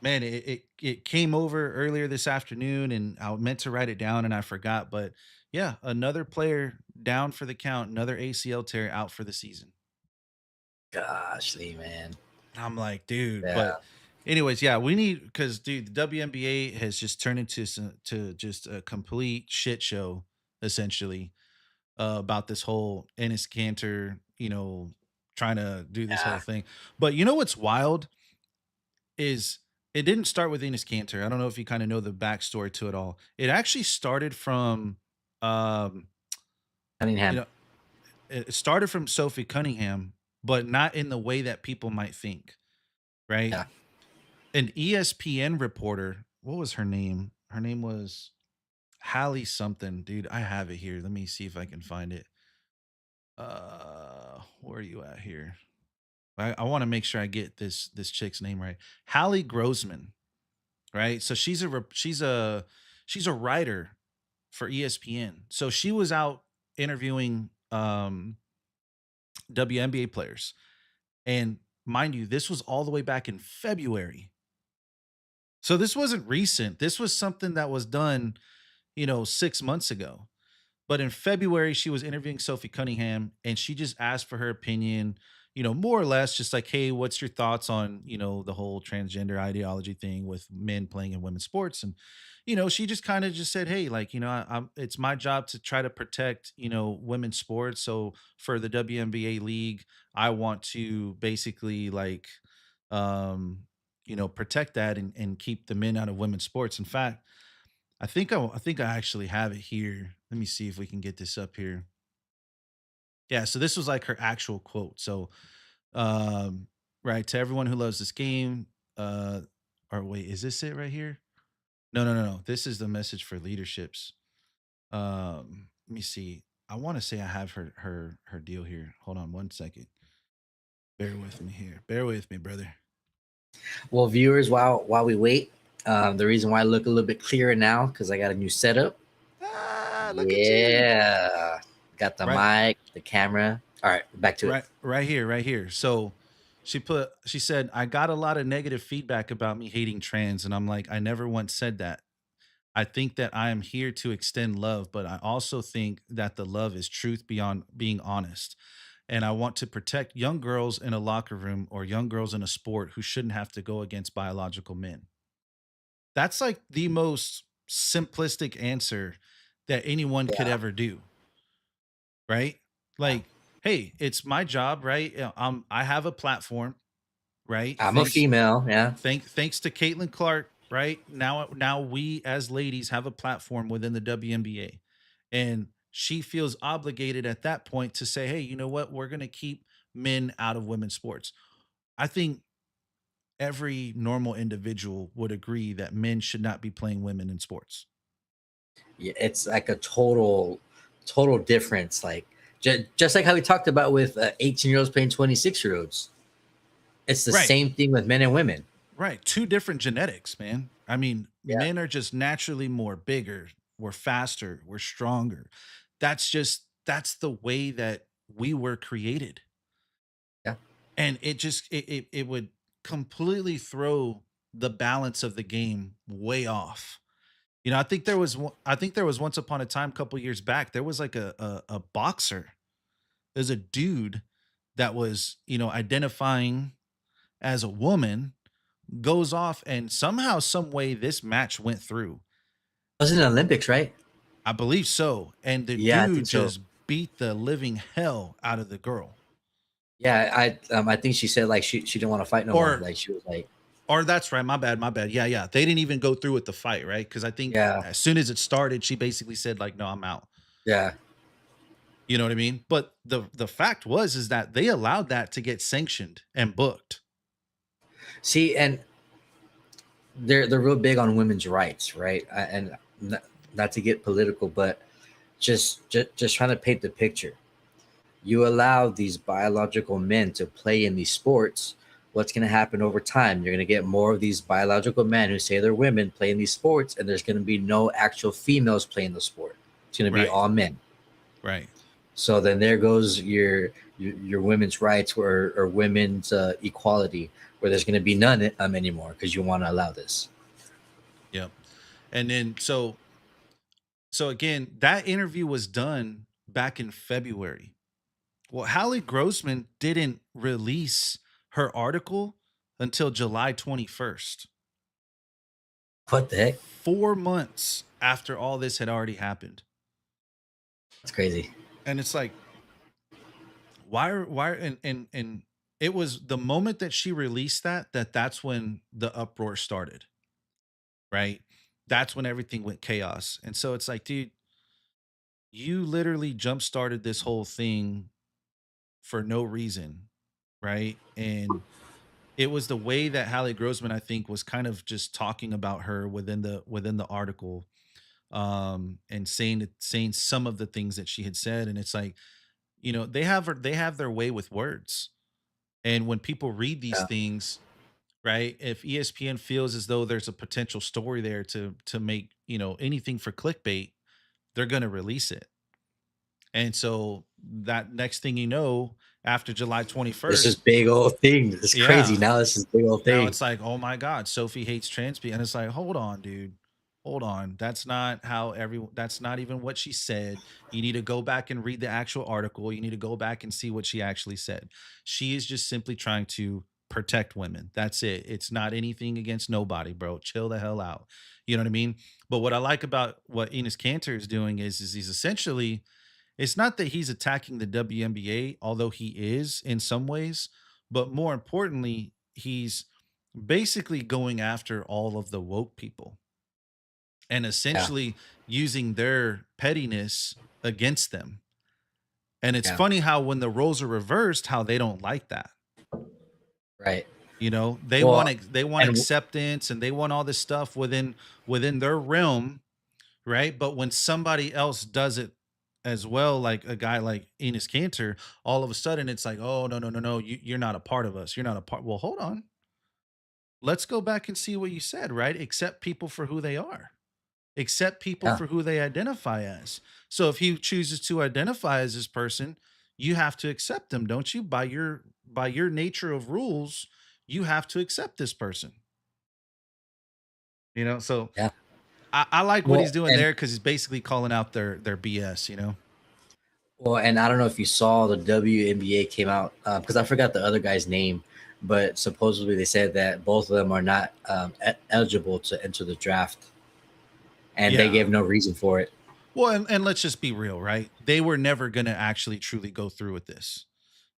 Man, it came over earlier this afternoon, and I meant to write it down, and I forgot. But yeah, another player down for the count, another ACL tear out for the season. Gosh, Lee, man. I'm like, dude. Yeah, But anyways, yeah, we need because dude, the WNBA has just turned into to just a complete shit show, essentially, about this whole Ennis Cantor, trying to do this yeah. whole thing. But you know what's wild is it didn't start with Enos Cantor. I don't know if you kind of know the backstory to it all. It actually started from, um, you Cunningham. know, it started from Sophie Cunningham, but not in the way that people might think, right? Yeah. An ESPN reporter, what was her name? Her name was Hallie something, dude. I have it here. Let me see if I can find it. Where are you at here? I want to make sure I get this chick's name right. Hallie Grossman, right? So she's a writer for ESPN. So she was out interviewing WNBA players. And mind you, this was all the way back in February. So this wasn't recent. This was something that was done, 6 months ago. But in February, she was interviewing Sophie Cunningham and she just asked for her opinion, more or less just like, hey, what's your thoughts on, the whole transgender ideology thing with men playing in women's sports? And, she just kind of just said, hey, like, it's my job to try to protect, women's sports. So for the WNBA league, I want to basically like, um, protect that and keep the men out of women's sports. In fact, I think I actually have it here. Let me see if we can get this up here. Yeah, so this was like her actual quote. So, um, right, to everyone who loves this game, uh, or wait, is this it right here? No, no, no, no. This is the message for leaderships. Let me see. I want to say I have her deal here. Hold on one second. Bear with me here. Bear with me, brother. Well, viewers, while we wait, the reason why I look a little bit clearer now because I got a new setup. Ah, look at you. Yeah, got the Right. mic, the camera. All right, back to it. Right here, right here. So she said, I got a lot of negative feedback about me hating trans. And I'm like, I never once said that. I think that I am here to extend love, but I also think that the love is truth beyond being honest. And I want to protect young girls in a locker room or young girls in a sport who shouldn't have to go against biological men. That's like the most simplistic answer that anyone could Yeah, ever do, right? yeah. Like, hey, it's my job, right? I have a platform, right? I'm a female. Yeah, Thanks to Caitlin Clark, right? Now we as ladies have a platform within the WNBA. And she feels obligated at that point to say, hey, you know what? We're gonna keep men out of women's sports. I think every normal individual would agree that men should not be playing women in sports. yeah. It's like a total difference. Like just like how we talked about with 18-year-olds playing 26-year-olds. It's the Right. same thing with men and women. Right. Two different genetics, man. I mean, Yeah, men are just naturally more bigger, we're faster, we're stronger. That's the way that we were created. yeah. And it would completely throw the balance of the game way off. I think there was once upon a time, couple years back, there was like a boxer. There's a dude that was, identifying as a woman, goes off, and somehow, some way, this match went through. It was in the Olympics, right? I believe so. And the Yeah, I dude think so. just beat the living hell out of the girl. Yeah, I think she said like she didn't want to fight no more. Or Like she was like, that's right. My bad. My bad. Yeah, yeah. They didn't even go through with the fight, right? Because I think yeah, as soon as it started, she basically said, like, no, I'm out. yeah. You know what I mean? But the fact was is that they allowed that to get sanctioned and booked. See, and they're real big on women's rights, right? And not to get political, but just trying to paint the picture. You allow these biological men to play in these sports. What's going to happen over time? You're going to get more of these biological men who say they're women playing these sports, and there's going to be no actual females playing the sport. It's going to be Right. all men. Right. So then there goes your women's rights or women's equality, where there's going to be none anymore because you want to allow this. Yep. And then so again, that interview was done back in February. Well, Hallie Grossman didn't release her article until July 21st, What the heck? 4 months after all this had already happened. That's crazy. And it's like, why and it was the moment that she released that's when the uproar started, right? That's when everything went chaos. And so it's like, dude, you literally jump started this whole thing for no reason, right? And it was the way that Hallie Grossman, I think, was kind of just talking about her within the article, and saying some of the things that she had said, and it's like, they have their way with words, and when people read these Yeah, things, right? If ESPN feels as though there's a potential story there to make anything for clickbait, they're going to release it, and so that next thing you know, after July this is 21st, big old thing. It's crazy. yeah. Now this is big old Now thing. it's like, "Oh my god, Sophie hates trans people," and it's like, "Hold on, dude. Hold on. That's not how everyone. That's not even what she said. You need to go back and read the actual article. You need to go back and see what she actually said. She is just simply trying to protect women. That's it. It's not anything against nobody, bro. Chill the hell out." You know what I mean? But what I like about what Enos Cantor is doing is he's essentially, it's not that he's attacking the WNBA, although he is in some ways, but more importantly, he's basically going after all of the woke people and Yeah, essentially using their pettiness against them. And it's yeah, funny how when the roles are reversed, how they don't like that. right. They Well, they want and acceptance and they want all this stuff within their realm, right? But when somebody else does it as well, like a guy like Enos Cantor, all of a sudden it's like, oh no, no, no, no, you're not a part of us. You're not a part. Well, hold on. Let's go back and see what you said, right? Accept people for who they are. Accept people yeah, for who they identify as. So if he chooses to identify as this person, you have to accept them, don't you? By your nature of rules, you have to accept this person. So yeah. I like what he's Well, doing and there because he's basically calling out their BS. and I don't know if you saw the WNBA came out because I forgot the other guy's name, but supposedly they said that both of them are not eligible to enter the draft, and they Yeah. gave no reason for it. Well, and let's just be real, right? They were never gonna actually truly go through with this.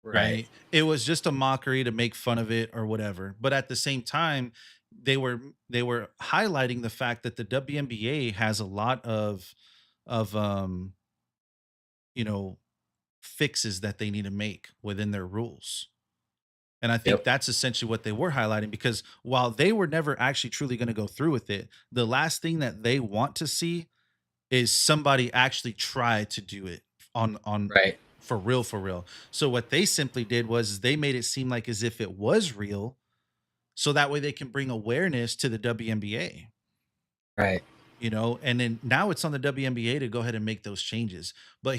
Right. Right? It was just a mockery to make fun of it or whatever. But at the same time, they were highlighting the fact that the WNBA has a lot of you know, fixes that they need to make within their rules. And I think Yep. that's essentially what they were highlighting because while they were never actually truly going to go through with it, the last thing that they want to see is somebody actually try to do it on Right. for real. So what they simply did was is they made it seem like as if it was real, so that way they can bring awareness to the WNBA, Right. and then now it's on the WNBA to go ahead and make those changes. But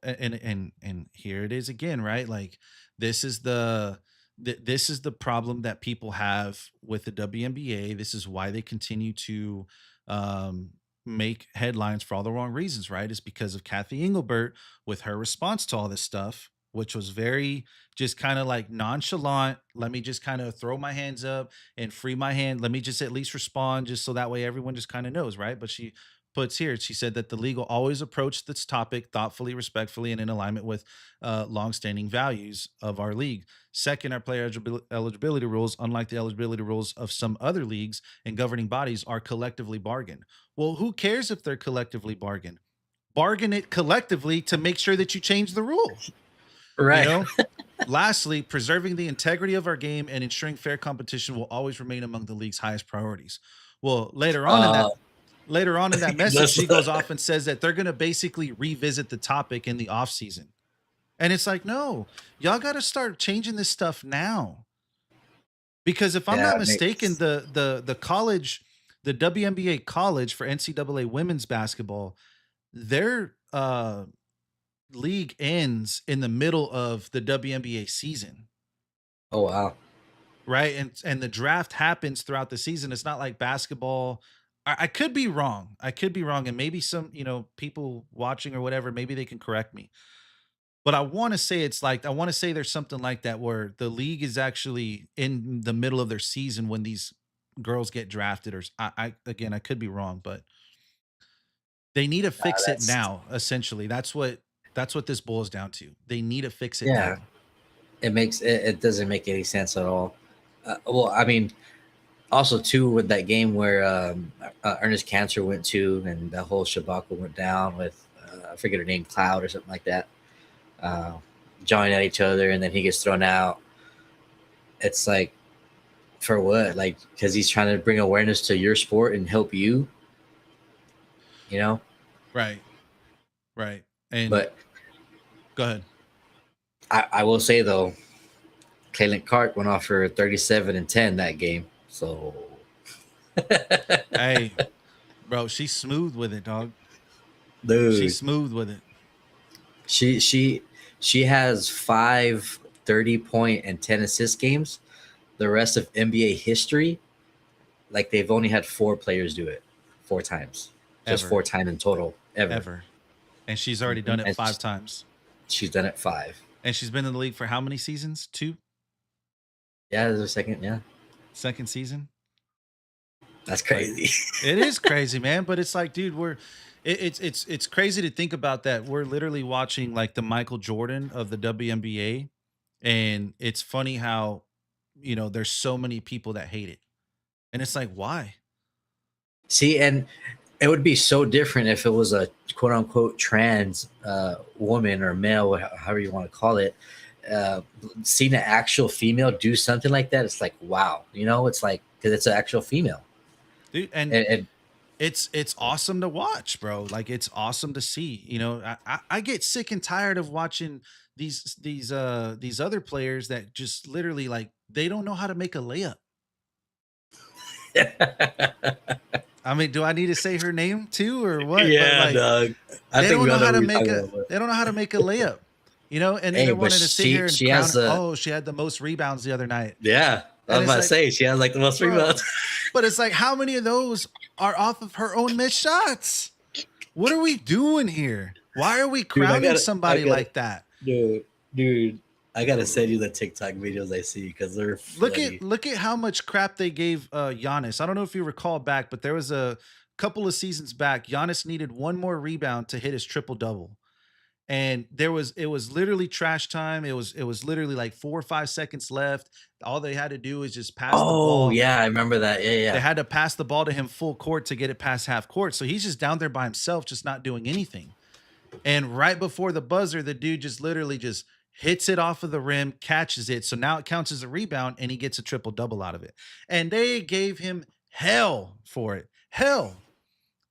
and here it is again, right? Like this is this is the problem that people have with the WNBA. This is why they continue to um make headlines for all the wrong reasons, right? Is because of Kathy Engelbert with her response to all this stuff, which was very just kind of like nonchalant. Let me just kind of throw my hands up and free my hand. Let me just at least respond just so that way everyone just kind of knows, right? But she puts here, she said that the legal always approach this topic thoughtfully, respectfully, and in alignment with longstanding values of our league. Second, our player eligibility rules, unlike the eligibility rules of some other leagues and governing bodies, are collectively bargained. Well, who cares if they're collectively bargained? bargain it collectively to make sure that you change the rule. You Right. know. Lastly, preserving the integrity of our game and ensuring fair competition will always remain among the league's highest priorities. Well, Uh, later on in that message, that's she goes off and says that they're going to basically revisit the topic in the off season. And it's like, no, y'all got to start changing this stuff now. Because if I'm yeah, not it mistaken, makes the college, the WNBA college for NCAA women's basketball, their league ends in the middle of the WNBA season. oh wow. Right, and the draft happens throughout the season. It's not like basketball. I could be wrong. I could be wrong, and maybe some, people watching or whatever, maybe they can correct me. But I wanna say it's like I wanna say there's something like that where the league is actually in the middle of their season when these girls get drafted or s I again, I could be wrong, but they need to fix it That's now, essentially. That's what this boils down to. They need to fix it yeah. now. It doesn't make any sense at all. Well, I mean, also too with that game where Ernest Cancer went to, and the whole Shabaka went down with I forget her name, Cloud or something like that. Uh, Jawing at each other, and then he gets thrown out. It's like for what? Like because he's trying to bring awareness to your sport and help you, you know. Right, right, and But go ahead. I will say though, Caitlin Clark went off for 37 and 10 that game. So Hey, bro, she's smooth with it, dog. She's dude, smooth with it. she she she has 5 30 point and 10 assist games. The rest of NBA history, like they've only had 4 players do it 4 times, just Ever, 4 times in total ever. ever. And she's already done Mhm. it 5 times. She's done it 5. And she's been in the league for how many seasons? 2? Yeah, there's a second. Yeah, Second season? that's Like, crazy. it is crazy, man, but it's like, dude, it's crazy to think about that. We're literally watching like the Michael Jordan of the WNBA, and it's funny how, there's so many people that hate it. And it's like, why? See, and it would be so different if it was a quote unquote trans woman or male, however you want to call it. Seeing an actual female do something like that, it's like, wow, it's like, because it's an actual female. Dude, and And it's awesome to watch, bro. Like it's awesome to see. I get sick and tired of watching these other players that just literally like they don't know how to make a layup. I mean, do I need to say her name too or what? But yeah, like dog. I they think don't we know all know how what to you're make talking a about. they don't know how to make a layup. And then Hey, they but wanted to sit here and she crown has her. the Oh, she had the most rebounds the other night. yeah. I And was it's about to like, say she has like the most rebounds. bro, but it's like how many of those are off of her own missed shots? What are we doing here? Why are we Dude, crowning I somebody gotta, like that? dude, I gotta send you the TikTok videos I see because they're Look at funny. look at how much crap they gave Giannis. I don't know if you recall back, but there was a couple of seasons back. Giannis needed one more rebound to hit his triple double, and it was literally trash time. It was literally like 4 or 5 seconds left. All they had to do is just pass the Oh ball. yeah, I remember that. Yeah, They yeah. had to pass the ball to him full court to get it past half court. So he's just down there by himself, just not doing anything. And right before the buzzer, the dude just literally just hits it off of the rim, catches it. So now it counts as a rebound and he gets a triple double out of it. And they gave him hell for it. Hell.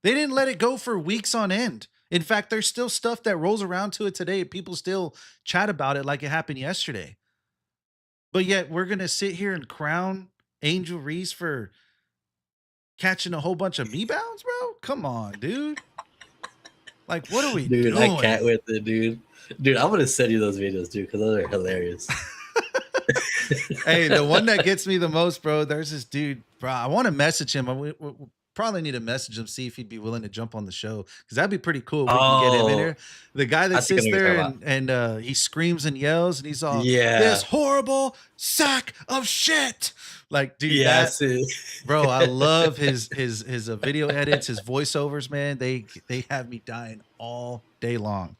They didn't let it go for weeks on end. In fact, there's still stuff that rolls around to it today. People still chat about it like it happened yesterday. But yet we're going to sit here and crown Angel Reese for catching a whole bunch of rebounds, bro? Come on, dude. Like, what are we Dude, I doing? can't with it, dude. Dude, I'm gonna send you those videos, dude, because those are hilarious. Hey, the one that gets me the most, bro, there's this dude, bro. I want to message him. We probably need to message him, see if he'd be willing to jump on the show. Because that'd be pretty cool if we can get him in Oh, here. The guy I that think I sits know what you're there talking about. and he screams and yells and he's all, this Yeah, horrible sack of shit. Like, dude, that yes, it- bro, I love his video edits, his voiceovers, man. They have me dying all day long.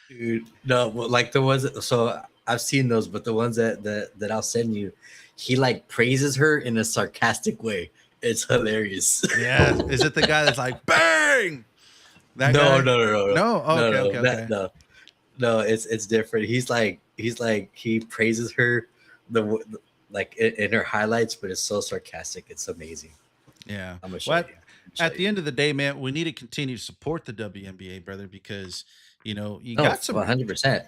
dude. No, but, like the ones. So I've seen those, but the ones that I'll send you, he like praises her in a sarcastic way. It's hilarious. Yeah. Is it the guy that's like, bang? That No, guy? no, no, no, no, No? Oh, no, okay, no, okay, that, okay. no, no. It's different. He's like he praises her like in her highlights, but it's so sarcastic. It's amazing. Yeah. I'm gonna show Well, you. I'm gonna show at the you. end of the day, man, we need to continue to support the WNBA, brother, because you No, got some 100%.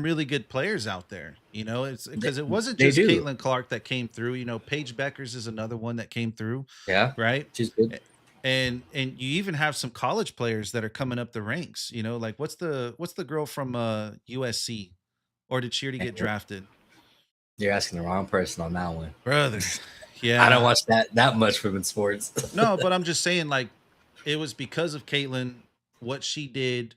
really good players out there. It's They, because it wasn't they just do. Caitlin Clark that came through. Paige Beckers is another one that came through, Yeah, right? she's good. A- and you even have some college players that are coming up the ranks. Like what's the girl from USC, or did she already get drafted, You're asking the wrong person on that one. brother? I don't Yeah. watch that much women's sports. No, but I'm just saying, like, it was because of Caitlyn, what she did,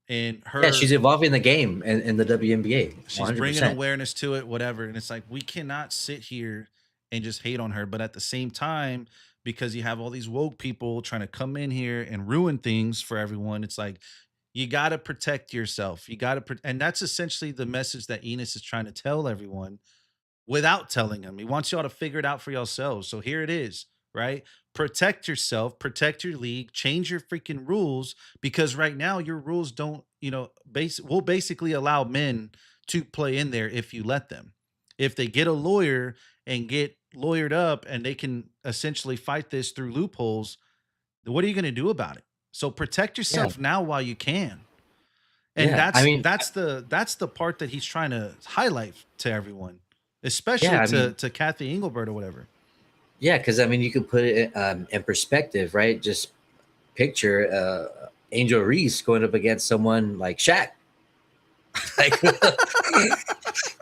and Yeah, she's her, evolving the game in the WNBA. she's bringing 100%. awareness to it, whatever. And it's like, we cannot sit here and just hate on her. But at the same time, because you have all these woke people trying to come in here and ruin things for everyone, it's like, you got to protect yourself. You got to, and that's essentially the message that Enos is trying to tell everyone without telling him. He wants y'all to figure it out for yourselves. So here it is, right? Protect yourself, protect your league, change your freaking rules, because right now your rules don't, will basically allow men to play in there if you let them. If they get a lawyer and get lawyered up and they can essentially fight this through loopholes, what are you going to do about it? So protect Yeah, yourself now while you can. And yeah. I that's mean, that's the that's the part that he's trying to highlight to everyone, especially yeah. I to mean, to Kathy Engelbert or whatever. yeah. Because I mean, you could put it in perspective, right? Just picture Angel Reese going up against someone like Shaq. Like,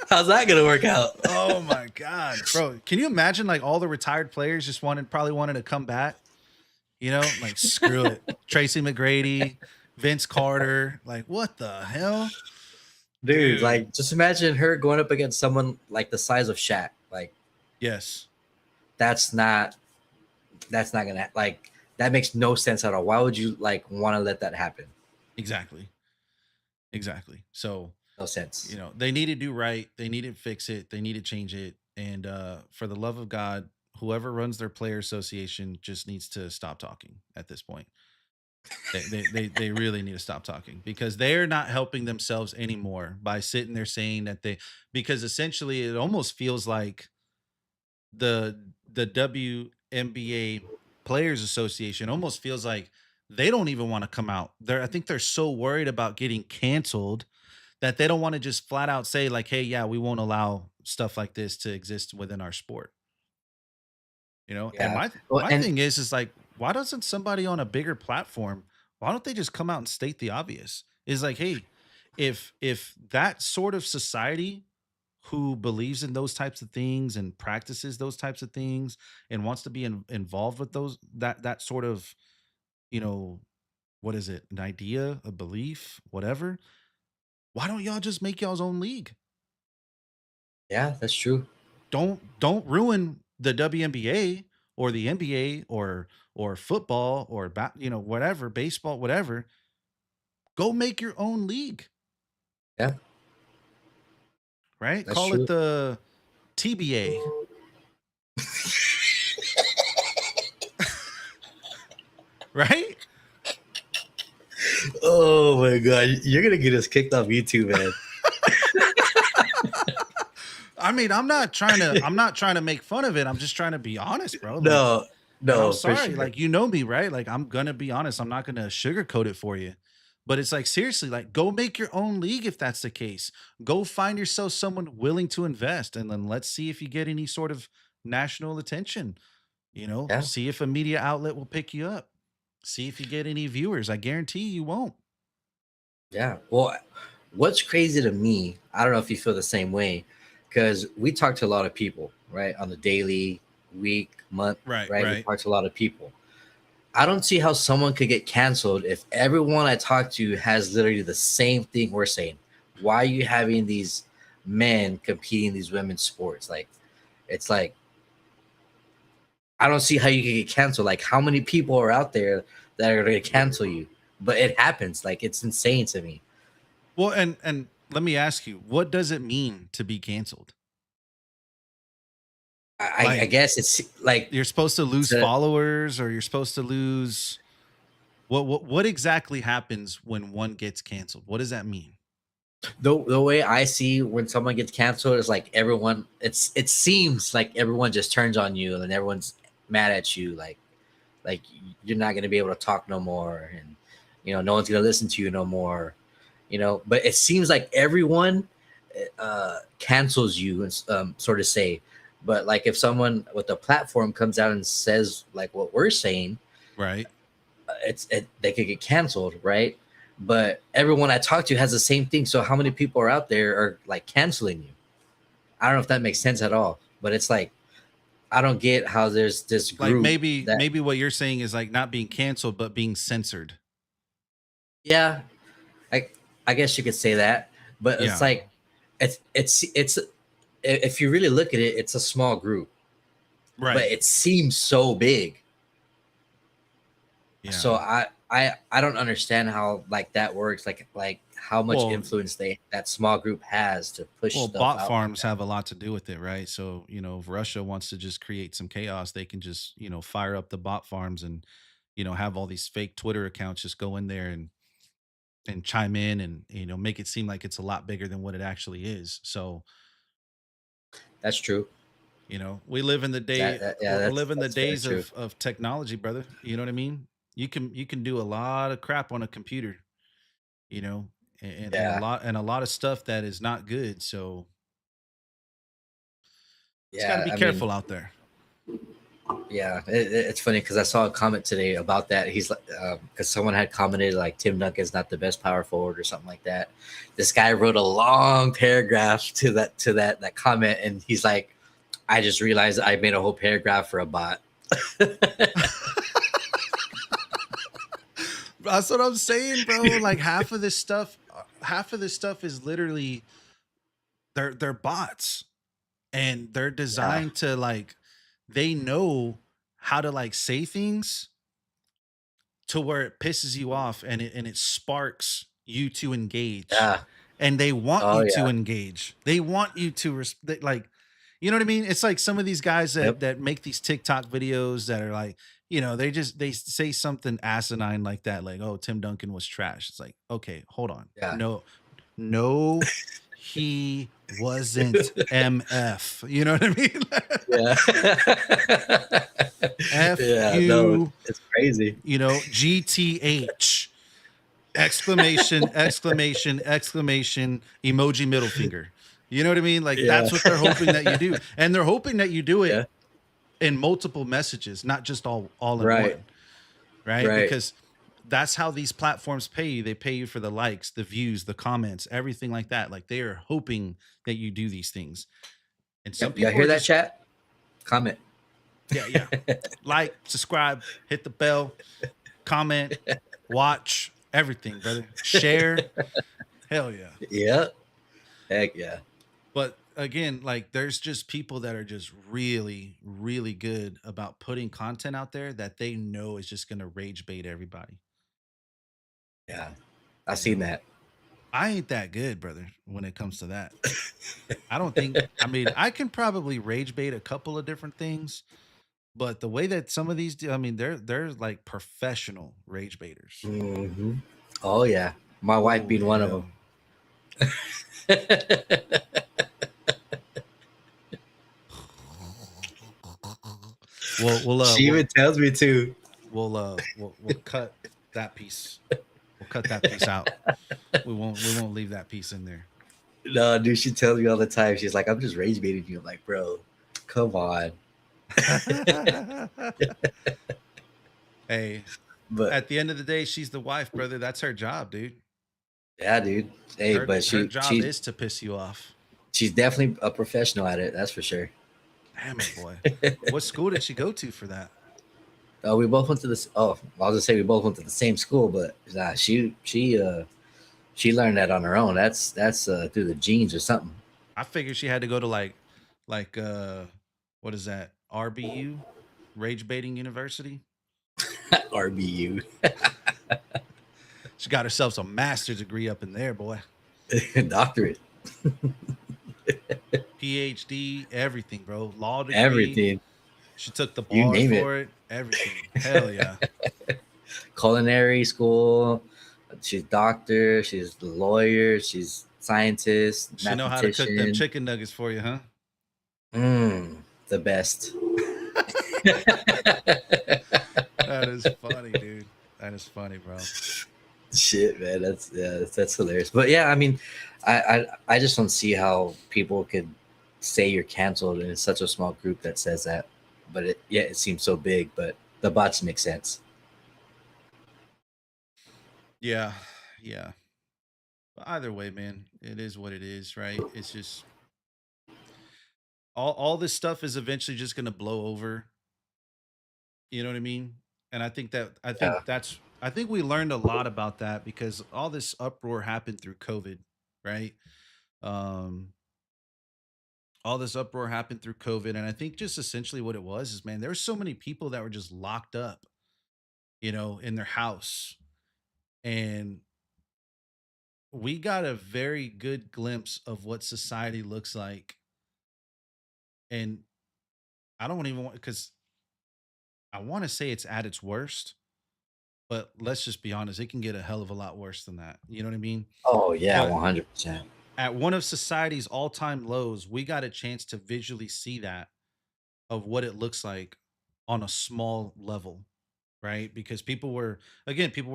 how's that gonna work out? Oh my god, bro! Can you imagine, like, all the retired players just probably wanted to come back? Like, screw it, Tracy McGrady, Vince Carter. Like, what the hell, Dude, dude? like, just imagine her going up against someone like the size of Shaq. Like, Yes, that's not gonna like that makes no sense at all. Why would you like want to let that happen? exactly, exactly. So No sense. they need to do right. They need to fix it. They need to change it. And for the love of God, whoever runs their player association just needs to stop talking at this point. They really need to stop talking, because they're not helping themselves anymore by sitting there saying that because essentially it almost feels like the WNBA Players Association almost feels like they don't even want to come out. I think they're so worried about getting canceled that they don't want to just flat out say, like, hey, yeah, we won't allow stuff like this to exist within our sport. And Yeah. Well, my and thing is like, why doesn't somebody on a bigger platform, why don't they just come out and state the obvious? Is like, hey, if that sort of society who believes in those types of things and practices those types of things and wants to be involved with that sort of, you know what is it, an idea, a belief, whatever, why don't y'all just make y'all's own league? yeah, that's true. Don't ruin the WNBA or the NBA or football or whatever, baseball, whatever. Go make your own league, Yeah, right? that's Call it true. the TBA, right? Oh my god, you're gonna get us kicked off YouTube, man. I mean, I'm not trying to make fun of it. I'm just trying to be honest, bro. Like, No, and I'm no, for sorry, sure. like, me, right? Like, I'm gonna be honest. I'm not gonna sugarcoat it for you. But it's like, seriously, like, go make your own league if that's the case. Go find yourself someone willing to invest, and then let's see if you get any sort of national attention. Yeah, See if a media outlet will pick you up. See if you get any viewers. I guarantee you won't. yeah. Well, what's crazy to me, I don't know if you feel the same way, because we talk to a lot of people, right, on the daily, week, month, Right, right? We right. talk to a lot of people. I don't see how someone could get canceled if everyone I talk to has literally the same thing we're saying. Why are you having these men competing in these women's sports? Like, it's like I don't see how you can get canceled. Like, how many people are out there that are going to cancel you? But it happens. Like, it's insane to me. Well, and let me ask you, what does it mean to be canceled? I Like, guess it's like you're supposed to lose to followers, or you're supposed to lose What exactly happens when one gets canceled? What does that mean? The way I see when someone gets canceled is like everyone. It seems like everyone just turns on you and everyone's mad at you. Like you're not gonna be able to talk no more, and no one's gonna listen to you no more. But it seems like everyone cancels you and sort of say. But like if someone with a platform comes out and says like what we're saying, Right. they could get canceled, right? But everyone I talk to has the same thing. So how many people are out there are like canceling you? I don't know if that makes sense at all. But it's like I don't get how there's this Like group that maybe what you're saying is like not being canceled, but being censored. yeah, I I guess you could say that. But it's Yeah. like it's if you really look at it, it's a small group, but Right. it seems so big. So Yeah. I don't understand how like that works. Like how much Well, influence that small group has to push well, stuff bot out like farms that. have a lot to do with it, right? So, if Russia wants to just create some chaos, they can just, fire up the bot farms and, have all these fake Twitter accounts just go in there and chime in and, make it seem like it's a lot bigger than what it actually is. So, That's true. we live in the day Yeah, we're living the that's very days true. of technology, brother. You know what I mean? You can do a lot of crap on a computer, you know, and Yeah, a lot of stuff that is not good. So, just got to yeah. be I mean, careful out there. yeah. It's funny because I saw a comment today about that. He's like, because someone had commented like Tim Duncan's not the best power forward or something like that. This guy wrote a long paragraph to that comment, and he's like, I just realized I made a whole paragraph for a bot. That's what I'm saying, bro. Like half of this stuff is literally they're bots, and they're Yeah, designed to like they know how to like say things to where it pisses you off and it sparks you to engage. yeah. And they want Oh you to yeah. engage. They want you to like, you know what I mean? It's like some of these guys Yep. that make these TikTok videos that are like, they say something asinine like that, like, "Oh, Tim Duncan was trash." It's like, okay, hold on. Yeah. No, no, he wasn't MF. You know what I mean? Yeah. F Yeah. No, you, it's crazy. GTH. Exclamation, exclamation, exclamation, emoji middle finger. You know what I mean? Like Yeah. that's what they're hoping that you do. And they're hoping that you do it Yeah. in multiple messages, not just all in Right. one, right? Right. Because that's how these platforms pay you. They pay you for the likes, the views, the comments, everything like that. Like they are hoping that you do these things. And some Yep. Y'all people hear are that, just chat? Comment. yeah, yeah. Like, subscribe, hit the bell, comment, watch, everything, brother. Share. Hell yeah. Yeah. Heck yeah. But again, like there's just people that are just really, really good about putting content out there that they know is just gonna rage bait everybody. Yeah. I You seen know, that. I ain't that good, brother, when it comes to that. I don't think, I mean, I can probably rage bait a couple of different things, but the way that some of these do, I mean, they're like professional rage baiters. Hmm. Oh yeah. My wife Oh being one of them. hell. We'll She even tells me to. we'll cut that piece. We'll cut that piece out. We won't leave that piece in there. No, dude, she tells me all the time. She's like, I'm just rage baiting you. I'm like, bro, come on. Hey, But at the end of the day, she's the wife, brother. That's her job, dude. yeah, dude. Hey, but Her she job she is to piss you off. she's definitely a professional at it. That's for sure. Damn it, boy. What school did she go to for that? We both went to this. Oh, I was gonna say we both went to the same school, but nah, she learned that on her own. That's through the genes or something. I figured she had to go to like what is that? RBU? Rage Baiting University? RBU. She got herself some master's degree up in there, boy. Doctorate. PhD, everything, bro. Law degree. Everything. She took the You bar name it. for it. Everything. Hell yeah. culinary school. She's doctor. She's lawyer. She's scientist, She know how to cook them mathematician. chicken nuggets for you, huh? The best. That is funny, dude. That is funny, bro. Shit, man, that's hilarious. But yeah, I mean, I just don't see how people could say you're canceled and it's such a small group that says that. But it seems so big. But the bots make sense. Yeah, yeah. But either way, man, it is what it is, right? It's just all this stuff is eventually just gonna blow over. You know what I mean? And Yeah, I think we learned a lot about that because all this uproar happened through COVID, right? Um, all this uproar happened through COVID, and I think just essentially what it was is, man, there were so many people that were just locked up, in their house, and we got a very good glimpse of what society looks like. And I don't even want because I want to say it's at its worst, but let's just be honest, it can get a hell of a lot worse than that. You know what I mean? oh yeah, But 100%. at one of society's all-time lows, we got a chance to visually see that of what it looks like on a small level, right? Because people were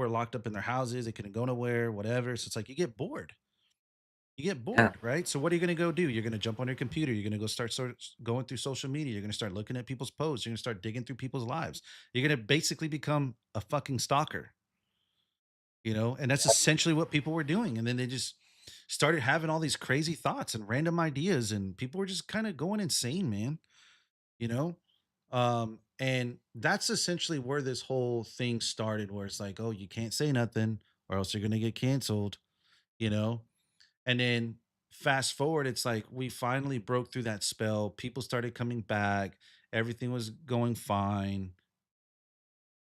locked up in their houses, they couldn't go nowhere, whatever. So it's like you get Yeah, bored, right? So what are you going to go do? You're going to jump on your computer. You're going to go going through social media. You're going to start looking at people's posts. You're going to start digging through people's lives. You're going to basically become a fucking stalker, and that's essentially what people were doing. And then they just started having all these crazy thoughts and random ideas, and people were just kind of going insane, man. You know, and that's essentially where this whole thing started, where it's like, oh, you can't say nothing, or else you're going to get canceled. You know, and then fast forward, it's like we finally broke through that spell. People started coming back. Everything was going fine.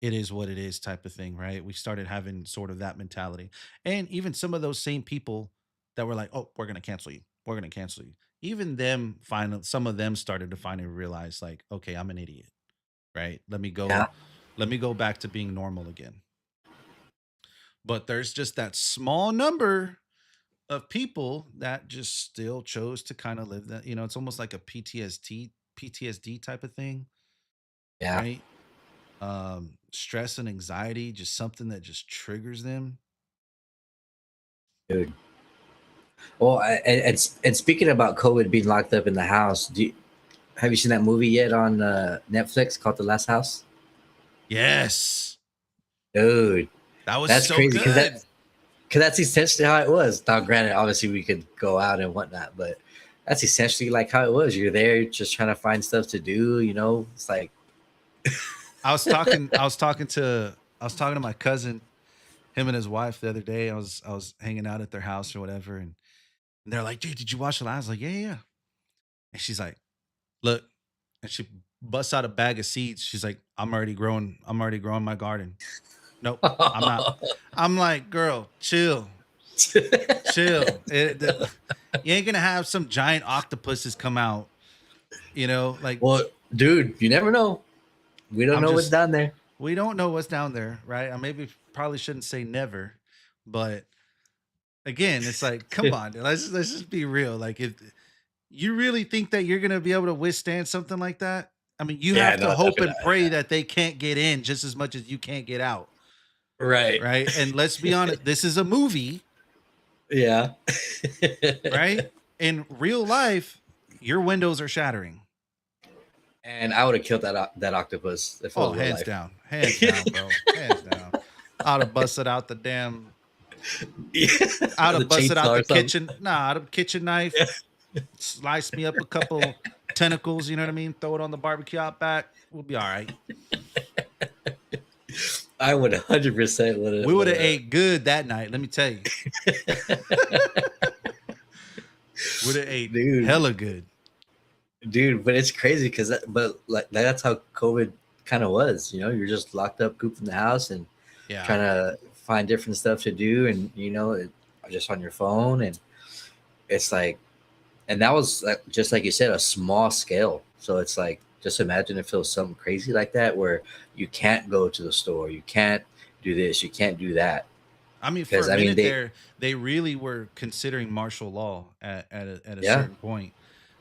It is what it is type of thing, right? We started having sort of that mentality. And even some of those same people that were like, "Oh, we're going to cancel you. We're going to cancel you." Even them finally some of them started to finally realize like, "Okay, I'm an idiot." Right? yeah. Let me go back to being normal again. But there's just that small number of people that just still chose to kind of live that, it's almost like a PTSD type of thing, Yeah, right? Stress and anxiety, just something that just triggers them. dude. Well, and speaking about COVID being locked up in the house, have you seen that movie yet on Netflix called The Last House? Yes. Dude, That was that's so crazy good. because that's essentially how it was. Now, granted, obviously we could go out and whatnot, but that's essentially like how it was. You're there just trying to find stuff to do. It's like, I was talking to my cousin, him and his wife the other day. I was hanging out at their house or whatever, and they're like, "Dude, did you watch the last?" I was like, "Yeah, yeah, yeah." And she's like, "Look," and she busts out a bag of seeds. She's like, I'm already growing my garden. Nope, I'm not. I'm like, girl, chill, chill. You ain't gonna have some giant octopuses come out, like well, dude, you never know. We don't I'm know what's just down there. we don't know what's down there, right? I maybe probably shouldn't say never, but again, it's like, come on, dude, let's just be real. Like, if you really think that you're gonna be able to withstand something like that, I mean, you Yeah, have to no, hope definitely and not. pray that they can't get in just as much as you can't get out, Right. right? And let's be honest, this is a movie, Yeah. right? In real life, your windows are shattering. And I would have killed that octopus if it Oh, was real life. hands down, bro, hands down. I'd have busted out the damn. Yeah. I'd The have busted out chainsaw the or something. kitchen. Nah, I'd have kitchen knife, slice me up a couple tentacles. You know what I mean? Throw it on the barbecue out back. We'll be all right. I would 100% would We would have have. ate good that night. Let me tell you, would have ate Dude, hella good. dude, but it's crazy because but like that's how COVID kind of was. You're just locked up, cooped in the house, and Yeah, trying to find different stuff to do, and just on your phone, and it's like, and that was just like you said, a small scale. So it's like, just imagine if it was something crazy like that, where you can't go to the store, you can't do this, you can't do that. I mean, for Because a I mean, minute there, they really were considering martial law at a yeah, certain point,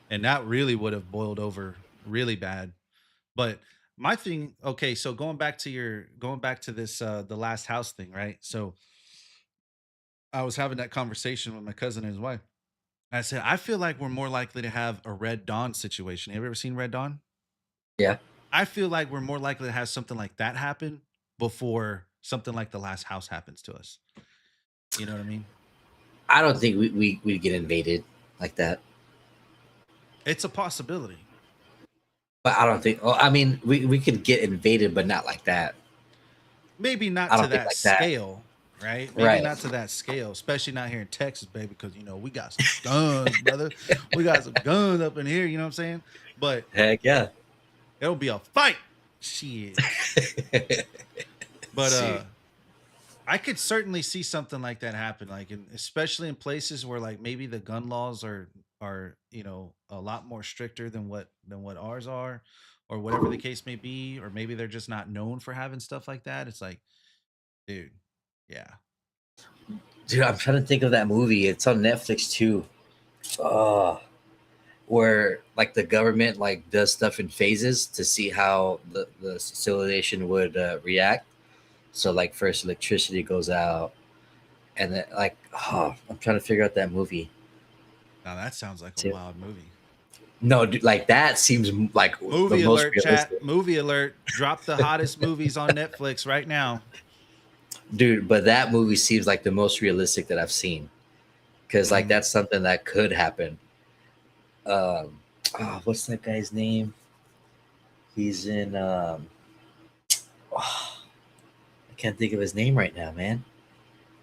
and that really would have boiled over really bad. But my thing, okay, so going back to this the last house thing, right? So I was having that conversation with my cousin and his wife. I said, I feel like we're more likely to have a Red Dawn situation. Have you ever seen Red Dawn? yeah. I feel like we're more likely to have something like that happen before something like the last house happens to us. You know what I mean? I don't think we get invaded like that. It's a possibility. But I don't think. Well, I mean, we could get invaded, but not like that. Maybe not I to don't think that like that. scale, right? Maybe Right. not to that scale, especially not here in Texas, baby, because we got some guns, brother. We got some guns up in here, you know what I'm saying? But Heck yeah. it'll be a fight. Shit. But Shoot. I could certainly see something like that happen, like especially in places where like maybe the gun laws are a lot more stricter than what ours are, or whatever the case may be, or maybe they're just not known for having stuff like that. It's like, dude, yeah. Dude, I'm trying to think of that movie. It's on Netflix too. Oh, where like the government like does stuff in phases to see how the civilization would react. So like first electricity goes out, and then like I'm trying to figure out that movie. Now that sounds like a wild movie. No, dude, like that seems like the Movie most alert, chat. realistic, Movie alert. Drop the hottest movies on Netflix right now. dude. But that movie seems like the most realistic that I've seen because like Mhm. that's something that could happen. Um, what's that guy's name? He's in. I can't think of his name right now, man.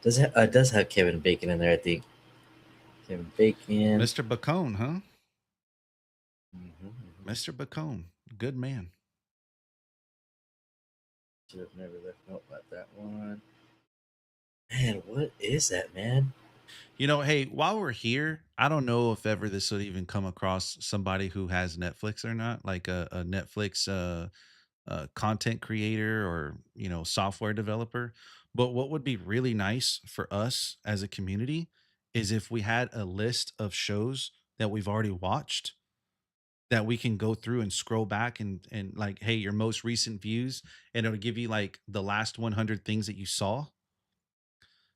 Does have Kevin Bacon in there? I think Kevin Bacon. Mr. Bacone, huh? Mm-hmm. Mr. Bacone. Good man. Should have never left note about that one. Man, what is that, man? Hey, while we're here, I don't know if ever this would even come across somebody who has Netflix or not, like a Netflix content creator or software developer. But what would be really nice for us as a community is if we had a list of shows that we've already watched that we can go through and scroll back and like, hey, your most recent views, and it'll give you like the last 100 things that you saw. Okay.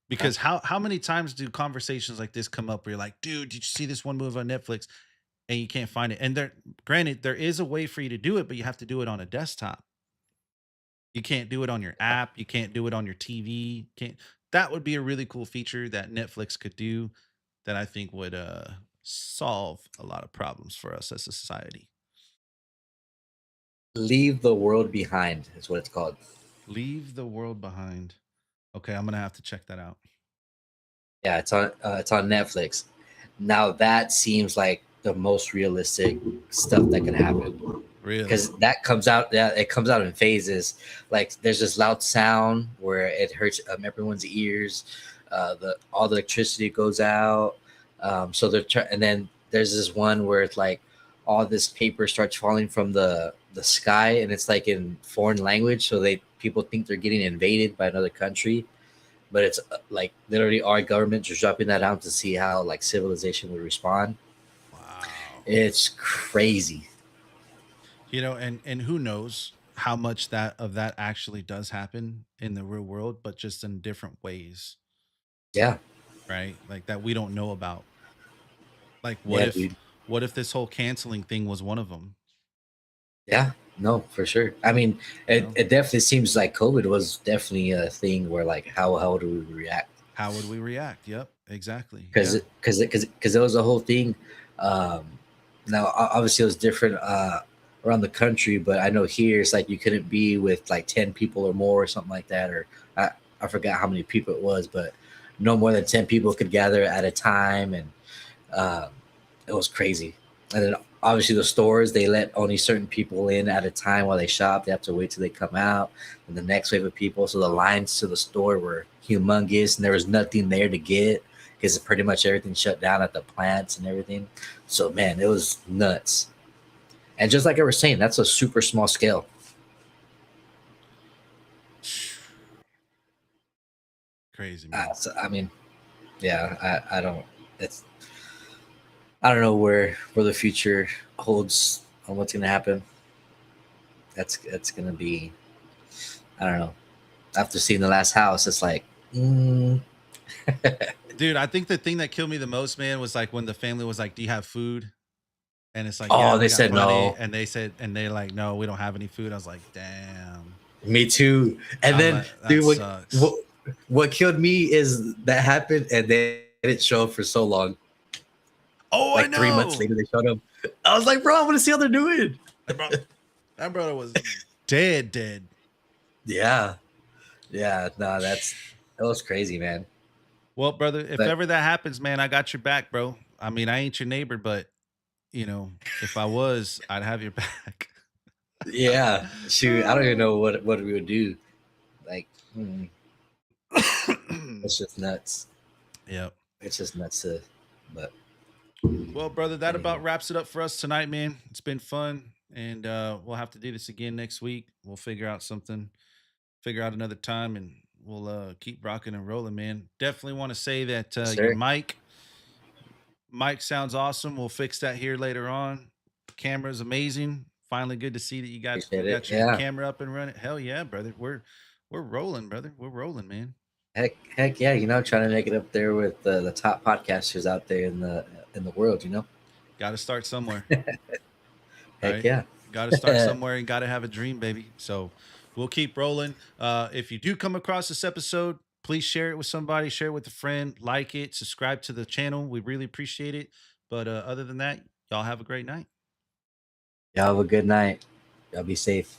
Because how many times do conversations like this come up where you're like, dude, did you see this one movie on Netflix? And you can't find it. And there, granted, there is a way for you to do it, but you have to do it on a desktop. You can't do it on your app. You can't do it on your TV. Can't. That would be a really cool feature that Netflix could do that I think would solve a lot of problems for us as a society. Leave the World Behind is what it's called. Leave the world behind. Okay, I'm gonna have to check that out. Yeah, it's on Netflix. Now that seems like the most realistic stuff that could happen Really? because that comes out. Yeah, it comes out in phases. Like there's this loud sound where it hurts everyone's ears. The all the electricity goes out. So and then there's this one where it's like all this paper starts falling from the sky, and it's like in foreign language. So they people think they're getting invaded by another country, but it's like literally our government just dropping that out to see how like civilization would respond. Wow. It's crazy. And who knows how much that actually does happen in the real world, but just in different ways, Yeah, right? Like that we don't know about. Like yeah, dude. what if this whole canceling thing was one of them? Yeah, no, for sure. I mean, You it, know? it definitely seems like COVID was definitely a thing where like how do we react? How would we react? Yep, exactly. Because Yeah. because it was a whole thing. Um, Now obviously it was different around the country, but I know here it's like you couldn't be with like 10 people or more or something like that, or I forgot how many people it was, but no more than 10 people could gather at a time, and um, it was crazy. And then obviously the stores they let only certain people in at a time while they shop. They have to wait till they come out, and the next wave of people. So the lines to the store were humongous, and there was nothing there to get because pretty much everything shut down at the plants and everything. So man, it was nuts. And just like I was saying, that's a super small scale. Crazy, man. So, I mean, yeah, I don't. It's I don't know where the future holds on what's gonna happen. That's gonna be. I don't know. After seeing the last house, it's like, mm, Dude, I think the thing that killed me the most, man, was like when the family was like, "Do you have food?" And it's like, "Yeah, oh, we they got said money." no. And they said, and they're like, "No, we don't have any food." I was like, "Damn." Me too. And I'm then, like, "That dude, sucks." what killed me is that happened, and they didn't show up for so long. Oh, I Like 3 months know. later, they showed up. I was like, bro, I want to see how they're doing. That bro, that brother was dead, dead. Yeah, yeah. No, that was crazy, man. Well, brother, if But ever that happens, man, I got your back, bro. I mean, I ain't your neighbor, but if I was, I'd have your back. yeah, shoot, I don't even know what we would do. Like, mm, it's just nuts. Yep. It's just nuts. But Well, brother, that anyway, about wraps it up for us tonight, man. It's been fun, and we'll have to do this again next week. We'll figure out something, figure out another time, and we'll keep rocking and rolling, man. Definitely want to say that yes, your sir. mic sounds awesome. We'll fix that here later on. Camera's amazing. Finally, good to see that you got Appreciate it. your Yeah. camera up and running. Hell yeah, brother. We're rolling, brother. We're rolling, man. Heck yeah, trying to make it up there with the top podcasters out there in the world, Got to start somewhere, Heck right? yeah. Got to start somewhere and got to have a dream, baby. So we'll keep rolling. If you do come across this episode, please share it with somebody, share it with a friend, like it, subscribe to the channel. We really appreciate it. But other than that, y'all have a great night. Y'all have a good night. Y'all be safe.